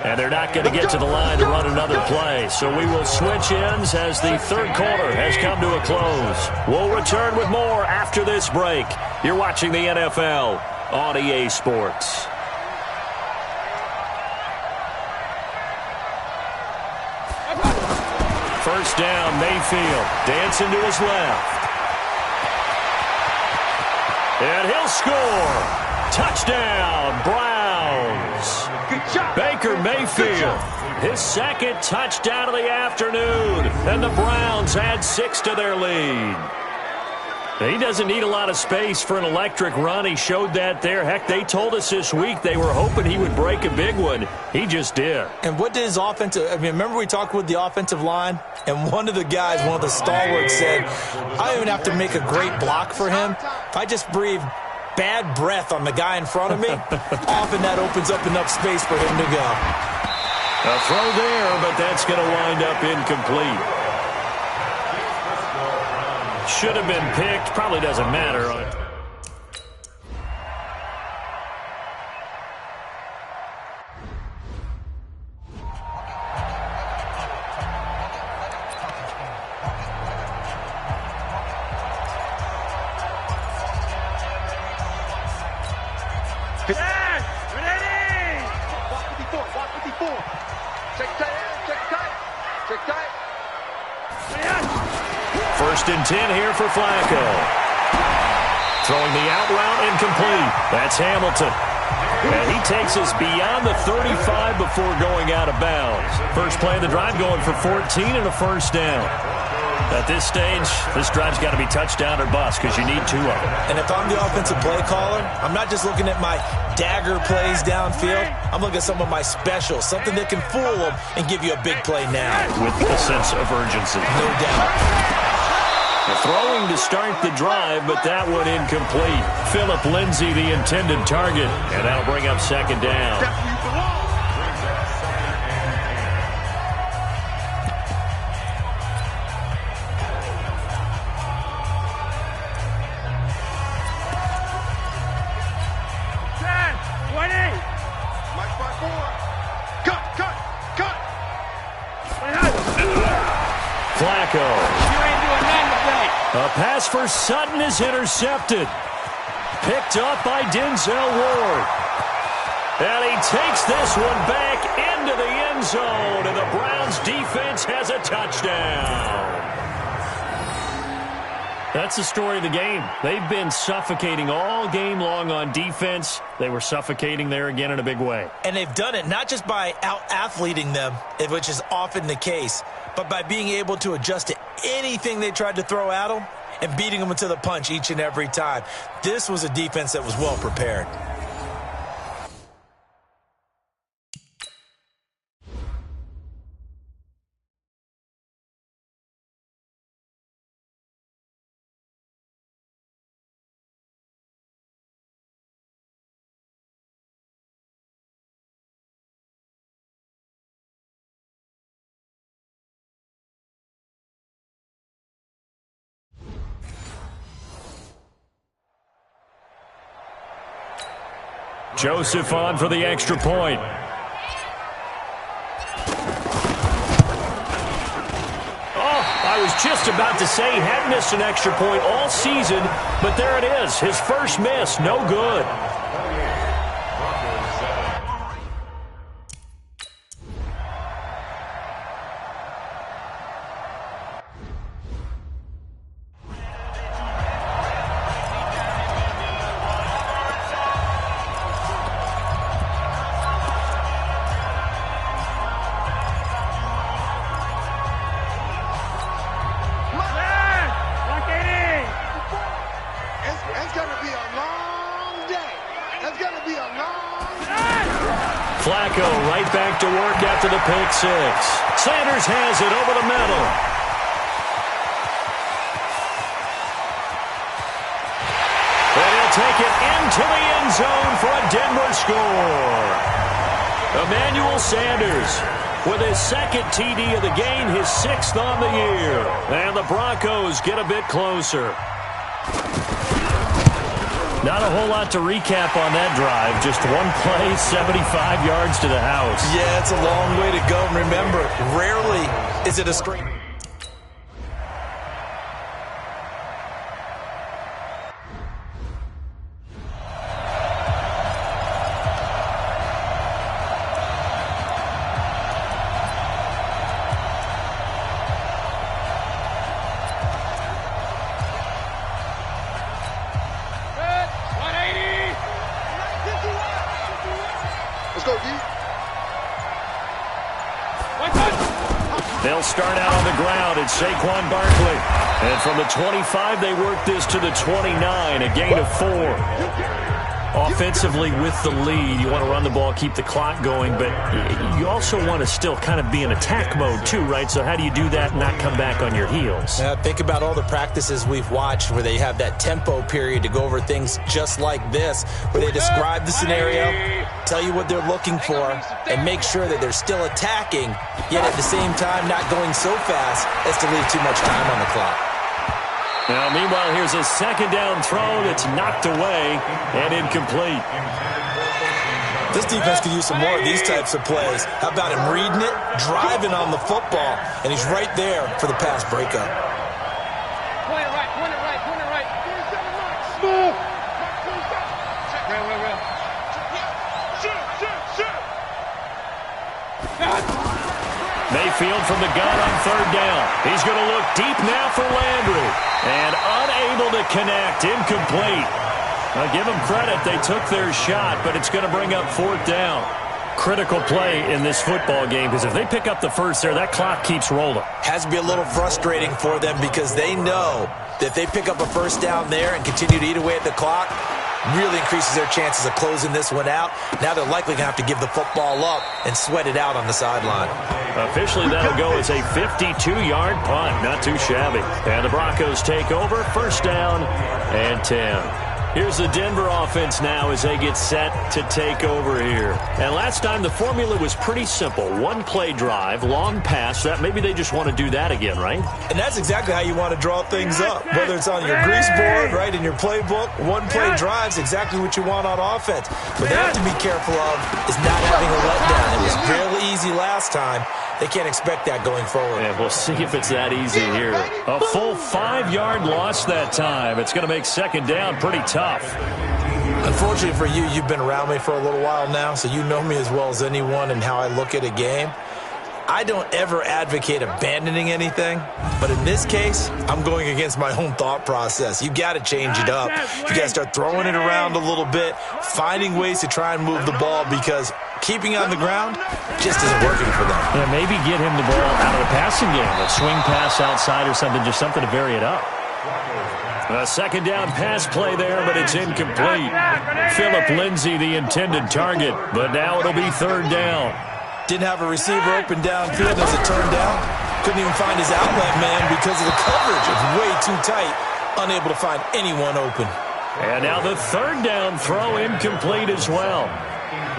And they're not going to get to the line to run another play. So we will switch ends as the third quarter has come to a close. We'll return with more after this break. You're watching the NFL on EA Sports. First down, Mayfield. Dancing to his left. And he'll score. Touchdown, Browns. Baker Mayfield, his second touchdown of the afternoon. And the Browns add 6 to their lead. He doesn't need a lot of space for an electric run. He showed that there. Heck, they told us this week they were hoping he would break a big one. He just did. And what did his offensive – I mean, remember we talked with the offensive line? And one of the guys, one of the stalwarts said, I don't even have to make a great block for him. If I just breathe bad breath on the guy in front of me, often that opens up enough space for him to go. A throw there, but that's going to wind up incomplete. Should have been picked. Probably doesn't matter. Walk 54. Check tight. Check tight. Check tight. First and 10 here for Flacco. Throwing the out route incomplete. That's Hamilton. And he takes us beyond the 35 before going out of bounds. First play of the drive going for 14 and a first down. At this stage, this drive's got to be touchdown or bust because you need 2 of them. And if I'm the offensive play caller, I'm not just looking at my dagger plays downfield. I'm looking at some of my specials, something that can fool them and give you a big play now. With a sense of urgency. No doubt. Throwing to start the drive, but that one incomplete. Phillip Lindsay, the intended target, and that'll bring up second down. Flacco. A pass for Sutton is intercepted. Picked up by Denzel Ward. And he takes this one back into the end zone, and the Browns defense has a touchdown. That's the story of the game. They've been suffocating all game long on defense. They were suffocating there again in a big way. And they've done it not just by out-athleting them, which is often the case, but by being able to adjust to anything they tried to throw at them and beating them to the punch each and every time. This was a defense that was well prepared. Joseph on for the extra point. I was just about to say he hadn't missed an extra point all season, but there it is. His first miss, no good. It's going to be a long day. back to work after the pick six. Sanders has it over the middle. And he'll take it into the end zone for a Denver score. Emmanuel Sanders with his second TD of the game, his sixth on the year. And the Broncos get a bit closer. Not a whole lot to recap on that drive. Just one play, 75 yards to the house. Yeah, it's a long way to go. And remember, rarely is it a straight... They'll start out on the ground. It's Saquon Barkley. And from the 25, they work this to the 29, a gain of 4. Offensively with the lead, you want to run the ball, keep the clock going, but you also want to still kind of be in attack mode too, right? So how do you do that and not come back on your heels? Think about all the practices we've watched where they have that tempo period to go over things just like this, where they describe the scenario, tell you what they're looking for, and make sure that they're still attacking, yet at the same time not going so fast as to leave too much time on the clock. Now, meanwhile, here's a second down throw that's knocked away and incomplete. This defense could use some more of these types of plays. How about him reading it, driving on the football, and he's right there for the pass breakup. Point it right, point it right, point it right. Mayfield from the gun on third down. He's going to look deep now for Landry. And unable to connect, incomplete. I'll give them credit. They took their shot, but it's going to bring up fourth down. Critical play in this football game, because if they pick up the first there, that clock keeps rolling. Has to be a little frustrating for them because they know that if they pick up a first down there and continue to eat away at the clock, really increases their chances of closing this one out. Now they're likely going to have to give the football up and sweat it out on the sideline. Officially, that'll go as a 52-yard punt. Not too shabby. And the Broncos take over. First down and 10. Here's the Denver offense now as they get set to take over here. And last time, the formula was pretty simple. One play drive, long pass. That maybe they just want to do that again, right? And that's exactly how you want to draw things up. Whether it's on your grease board, right, in your playbook, one play drive's exactly what you want on offense. What they have to be careful of is not having a letdown. It was fairly easy last time. They can't expect that going forward. And we'll see if it's that easy here. A full 5-yard loss that time. It's going to make second down pretty tough. Unfortunately for you, you've been around me for a little while now, so you know me as well as anyone and how I look at a game. I don't ever advocate abandoning anything, but in this case, I'm going against my own thought process. You got to change it up. You got to start throwing it around a little bit, finding ways to try and move the ball, because keeping on the ground just isn't working for them. Yeah, maybe get him the ball out of the passing game, a swing pass outside or something, just something to vary it up. A second down pass play there, but it's incomplete. Phillip Lindsay, the intended target, but now it'll be third down. Didn't have a receiver open downfield as it turned out. Couldn't even find his outlet man because of the coverage. It's way too tight. Unable to find anyone open. And now the third down throw incomplete as well.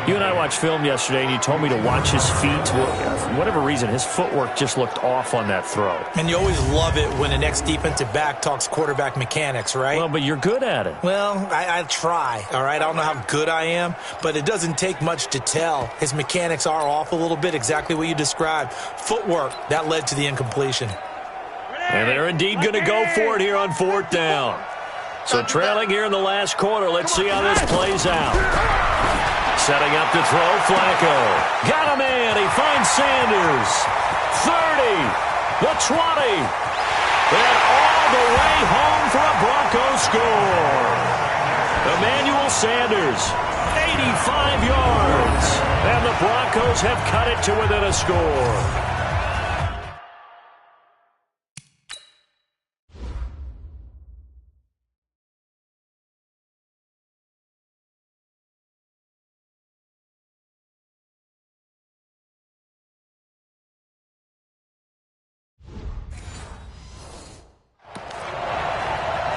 You and I watched film yesterday, and you told me to watch his feet. Well, for whatever reason, his footwork just looked off on that throw. And you always love it when an ex-defensive back talks quarterback mechanics, right? Well, but you're good at it. Well, I try, all right? I don't know how good I am, but it doesn't take much to tell. His mechanics are off a little bit, exactly what you described. Footwork, that led to the incompletion. And they're indeed going to go for it here on fourth down. So trailing here in the last quarter, let's see how this plays out. Setting up to throw, Flacco. Got a man. He finds Sanders. 30. The 20. And all the way home for a Broncos score. Emmanuel Sanders, 85 yards. And the Broncos have cut it to within a score.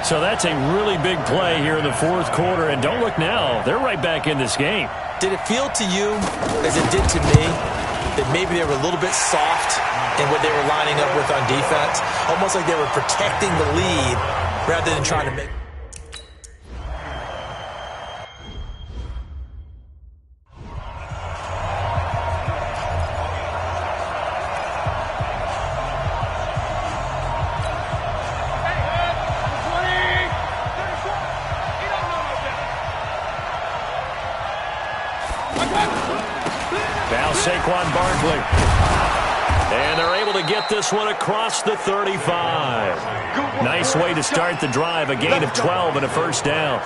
So that's a really big play here in the fourth quarter. And don't look now, they're right back in this game. Did it feel to you, as it did to me, that maybe they were a little bit soft in what they were lining up with on defense? Almost like they were protecting the lead rather than trying to make... Now Saquon Barkley. And they're able to get this one across the 35. Nice way to start the drive. A gain of 12 and a first down.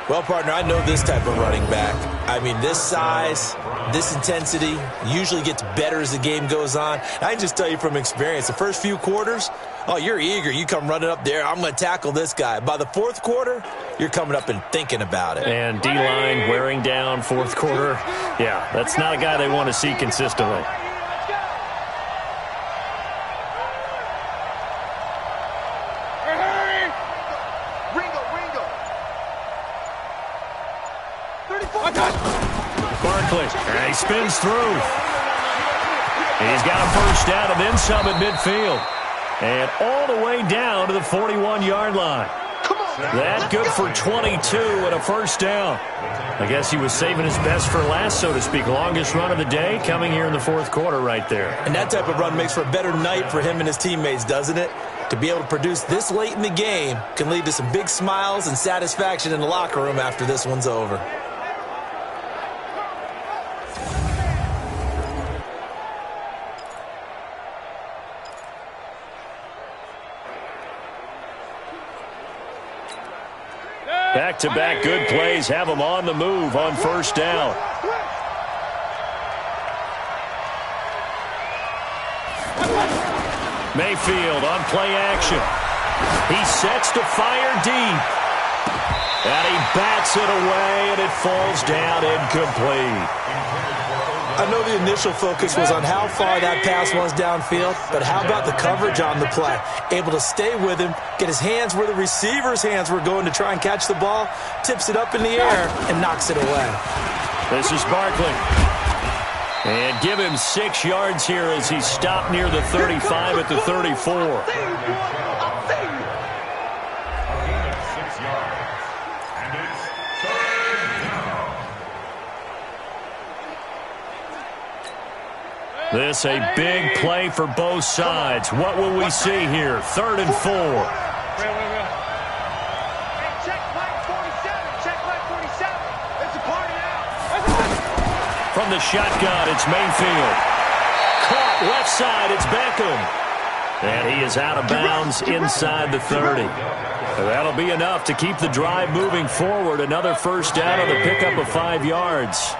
Well, partner, I know this type of running back. I mean, this size, this intensity usually gets better as the game goes on. I can just tell you from experience, the first few quarters, oh, you're eager. You come running up there, I'm going to tackle this guy. By the fourth quarter, you're coming up and thinking about it. And D-line wearing down fourth quarter. Yeah, that's not a guy they want to see consistently. Barkley, and he spins through. He's got a first down and then some at midfield. And all the way down to the 41-yard line. That good for 22 and a first down. I guess he was saving his best for last, so to speak. Longest run of the day coming here in the fourth quarter right there. And that type of run makes for a better night for him and his teammates, doesn't it? To be able to produce this late in the game can lead to some big smiles and satisfaction in the locker room after this one's over. Back-to-back good plays have them on the move on first down. Mayfield on play action. He sets to fire deep. And he bats it away, and it falls down incomplete. I know the initial focus was on how far that pass was downfield, but how about the coverage on the play? Able to stay with him, get his hands where the receiver's hands were going to try and catch the ball, tips it up in the air, and knocks it away. This is Barkley. And give him 6 yards here as he stopped near the 35 at the 34. This a big play for both sides. What will we see here? 3rd and 4. From the shotgun, it's Mayfield. Caught left side, it's Beckham. And he is out of bounds inside the 30. That'll be enough to keep the drive moving forward. Another first down on the pickup of 5 yards.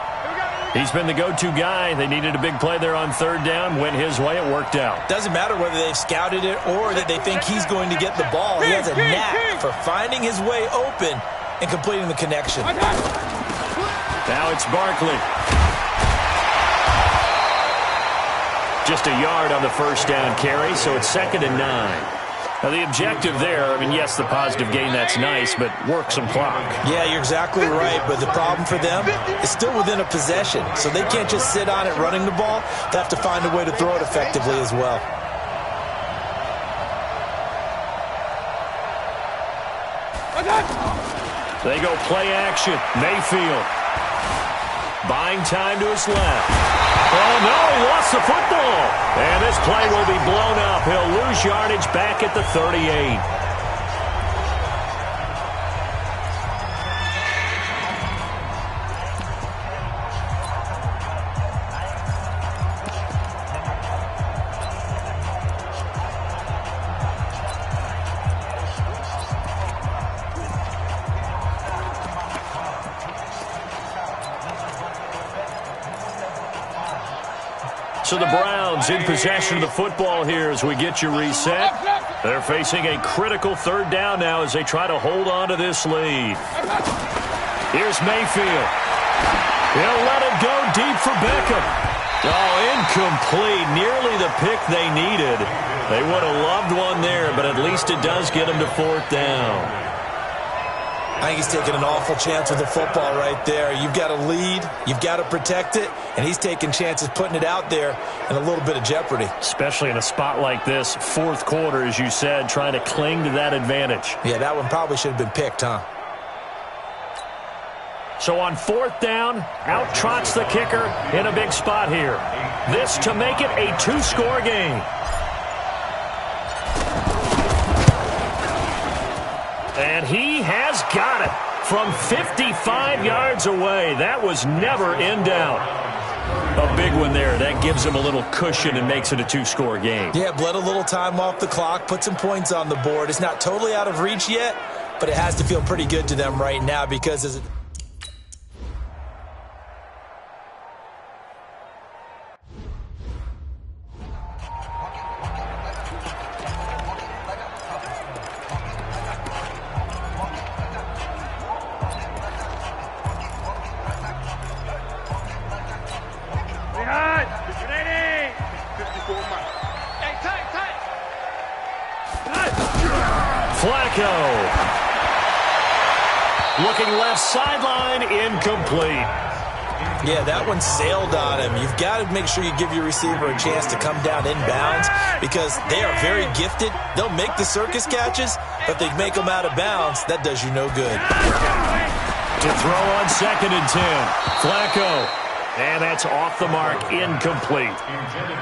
He's been the go-to guy. They needed a big play there on 3rd down. Went his way. It worked out. Doesn't matter whether they've scouted it or that they think he's going to get the ball. He has a knack for finding his way open and completing the connection. Now it's Barkley. Just a yard on the first down carry, so it's 2nd and 9. Now, the objective there, I mean, yes, the positive gain, that's nice, but work some clock. Yeah, you're exactly right, but the problem for them is still within a possession, so they can't just sit on it running the ball. They have to find a way to throw it effectively as well. They go play action. Mayfield. Buying time to his left. Oh, no, he lost the football. And this play will be blown up. He'll lose yardage back at the 38. So the Browns in possession of the football here as we get you reset. They're facing a critical 3rd down now as they try to hold on to this lead. Here's Mayfield. He'll let it go deep for Beckham. Oh, incomplete. Nearly the pick they needed. They would have loved one there, but at least it does get them to 4th down. I think he's taking an awful chance with the football right there. You've got to lead, you've got to protect it, and he's taking chances putting it out there in a little bit of jeopardy. Especially in a spot like this, fourth quarter, as you said, trying to cling to that advantage. Yeah, that one probably should have been picked, huh? So on fourth down, out trots the kicker in a big spot here. This to make it a two-score game. And he has got it from 55 yards away. That was never in doubt. A big one there. That gives him a little cushion and makes it a two-score game. Yeah, bled a little time off the clock, put some points on the board. It's not totally out of reach yet, but it has to feel pretty good to them right now because as it Flacco. Looking left sideline, incomplete. Yeah, that one sailed on him. You've got to make sure you give your receiver a chance to come down inbounds because they are very gifted. They'll make the circus catches, but they make them out of bounds. That does you no good. To throw on 2nd and 10. Flacco. And that's off the mark, incomplete.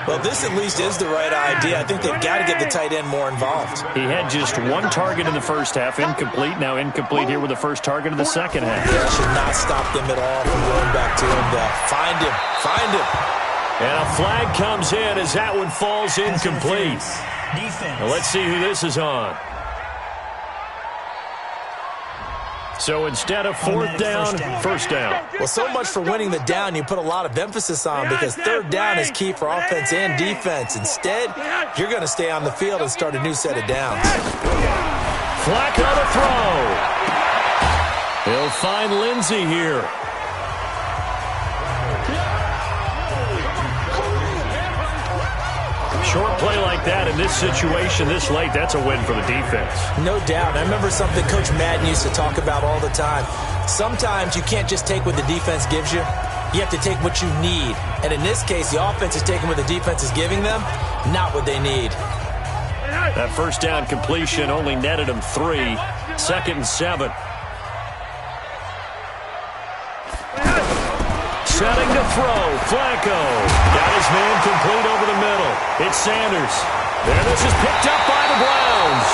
Well, this at least is the right idea. I think they've got to get the tight end more involved. He had just one target in the first half, incomplete. Now incomplete here with the first target of the second half. Yeah, should not stop them at all from going back to him, though. Find him. Find him. And a flag comes in as that one falls incomplete. Now let's see who this is on. So instead of fourth down, first down. Well, so much for winning the down you put a lot of emphasis on because third down is key for offense and defense. Instead, you're going to stay on the field and start a new set of downs. Flacco to throw. He'll find Lindsey here. Short play like that in this situation this late, that's a win for the defense. No doubt. I remember something Coach Madden used to talk about all the time. Sometimes you can't just take what the defense gives you. You have to take what you need. And in this case, the offense is taking what the defense is giving them, not what they need. That first down completion only netted him 3. 2nd and 7. Setting to throw. Flacco. Got his man complete over the middle. It's Sanders. And this is picked up by the Browns.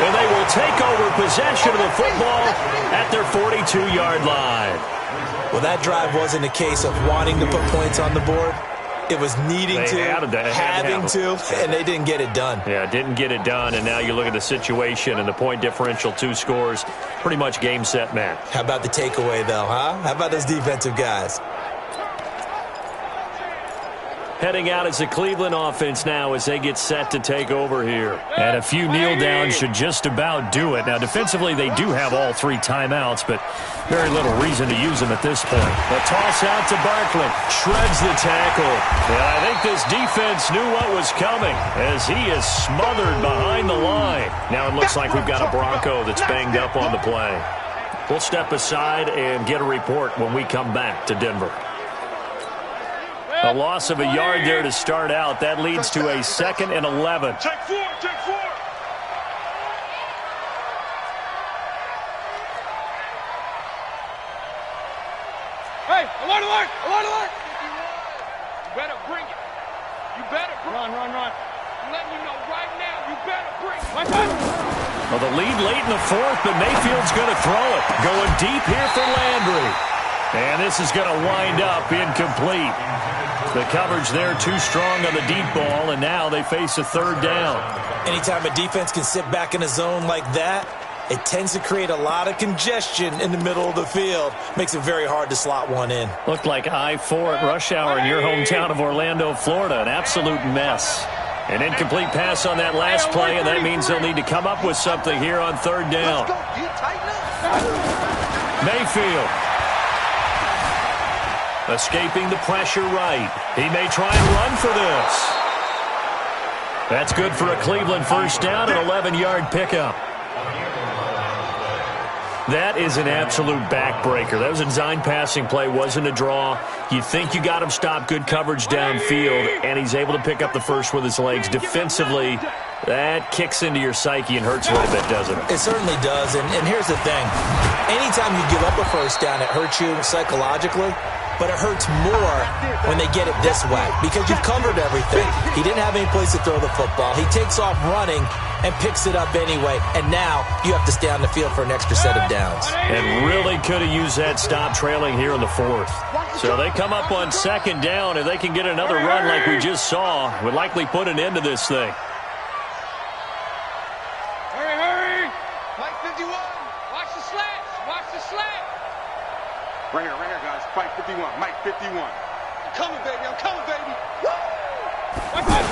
And they will take over possession of the football at their 42-yard line. Well, that drive wasn't a case of wanting to put points on the board. It was needing to, having to, and they didn't get it done. Yeah, didn't get it done, and now you look at the situation and the point differential, 2 scores, pretty much game, set, match. How about the takeaway, though, huh? How about those defensive guys? Heading out as the Cleveland offense now as they get set to take over here. And a few kneel downs should just about do it. Now, defensively, they do have all 3 timeouts, but very little reason to use them at this point. A toss out to Barkley. Shreds the tackle. And I think this defense knew what was coming as he is smothered behind the line. Now it looks like we've got a Bronco that's banged up on the play. We'll step aside and get a report when we come back to Denver. A loss of a yard there to start out. That leads to a 2nd and 11. Check 4, check 4. Hey, alert, alert, alert, alert. You better bring it. You better bring it. Run. I'm letting you know right now, you better bring it. Well, the lead late in the 4th, but Mayfield's going to throw it. Going deep here for Landry. And this is going to wind up incomplete. The coverage there too strong on the deep ball, and now they face a 3rd down. Anytime a defense can sit back in a zone like that, it tends to create a lot of congestion in the middle of the field. Makes it very hard to slot one in. Looked like I-4 at rush hour in your hometown of Orlando, Florida. An absolute mess. An incomplete pass on that last play, and that means they'll need to come up with something here on 3rd down. Mayfield. Escaping the pressure right. He may try and run for this. That's good for a Cleveland first down, an 11-yard pickup. That is an absolute backbreaker. That was a design passing play, wasn't a draw. You think you got him stopped, good coverage downfield, and he's able to pick up the first with his legs. Defensively, that kicks into your psyche and hurts a little bit, doesn't it? It certainly does, and here's the thing. Anytime you give up a first down, it hurts you psychologically, but it hurts more when they get it this way because you've covered everything. He didn't have any place to throw the football. He takes off running and picks it up anyway, and now you have to stay on the field for an extra set of downs. And really could have used that stop trailing here in the fourth. So they come up on second down, and they can get another run like we just saw. Would likely put an end to this thing. Hurry! Mike 51. Watch the slats. Watch the slat. Right here, guys. Mike 51. Mike 51. I'm coming, baby. I'm coming, baby. Woo! Watch this.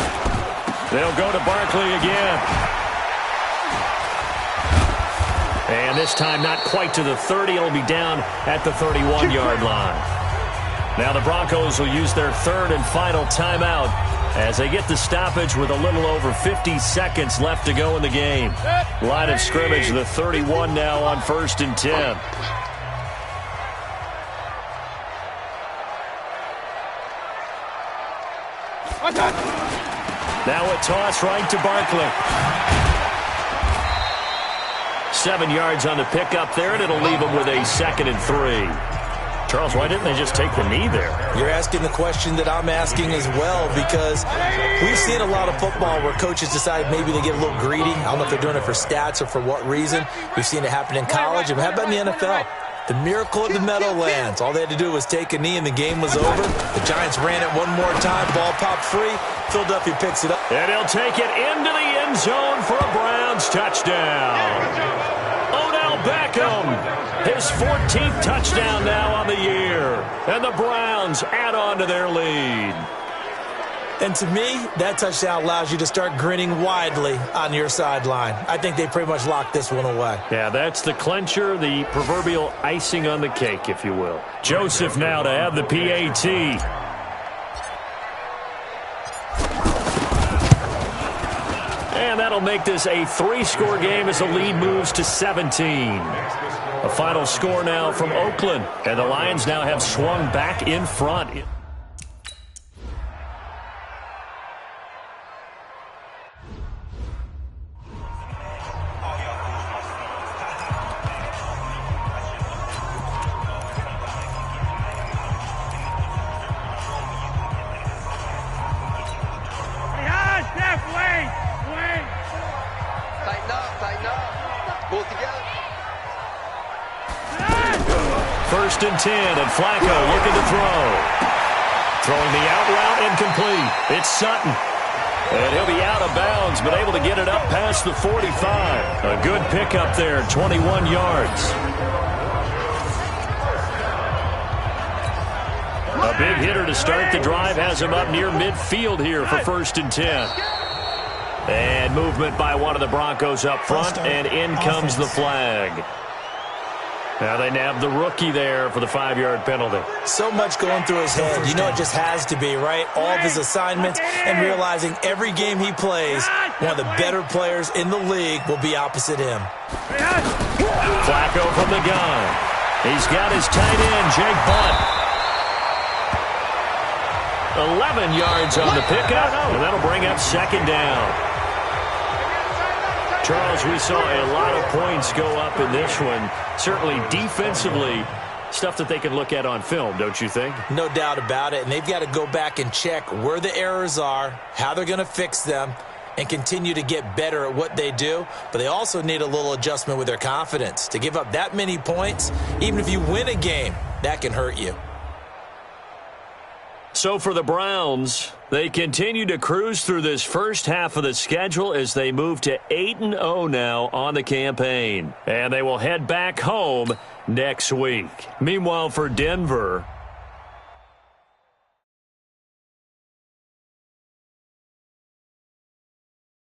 They'll go to Barkley again. And this time not quite to the 30. It'll be down at the 31-yard line. Now the Broncos will use their third and final timeout as they get the stoppage with a little over 50 seconds left to go in the game. Line of scrimmage, the 31 now on 1st and 10. Now a toss right to Barkley. 7 yards on the pickup there, and it'll leave them with a 2nd and 3. Charles, why didn't they just take the knee there? You're asking the question that I'm asking as well, because we've seen a lot of football where coaches decide maybe they get a little greedy. I don't know if they're doing it for stats or for what reason. We've seen it happen in college. And how about in the NFL? The miracle of the Meadowlands. All they had to do was take a knee and the game was over. The Giants ran it one more time. Ball popped free. Philadelphia picks it up. And he'll take it into the end zone for a Browns touchdown. Odell Beckham, his 14th touchdown now on the year. And the Browns add on to their lead. And to me, that touchdown allows you to start grinning widely on your sideline. I think they pretty much locked this one away. Yeah, that's the clincher, the proverbial icing on the cake, if you will. Joseph now to have the PAT. And that'll make this a 3-score game as the lead moves to 17. A final score now from Oakland. And the Lions now have swung back in front. First and 10, and Flacco looking to throw. Throwing the out route incomplete. It's Sutton. And he'll be out of bounds, but able to get it up past the 45. A good pickup there, 21 yards. A big hitter to start the drive has him up near midfield here for 1st and 10. And movement by one of the Broncos up front, and in comes the flag. Now they nab the rookie there for the 5-yard penalty. So much going through his head. You know it just has to be, right? All of his assignments and realizing every game he plays, one of the better players in the league will be opposite him. Flacco from the gun. He's got his tight end, Jake Butt. 11 yards on the pickup, and that'll bring up 2nd down. Charles, we saw a lot of points go up in this one. Certainly defensively, stuff that they can look at on film, don't you think? No doubt about it, and they've got to go back and check where the errors are, how they're going to fix them, and continue to get better at what they do. But they also need a little adjustment with their confidence. To give up that many points, even if you win a game, that can hurt you. So for the Browns, they continue to cruise through this first half of the schedule as they move to 8-0 now on the campaign. And they will head back home next week. Meanwhile, for Denver,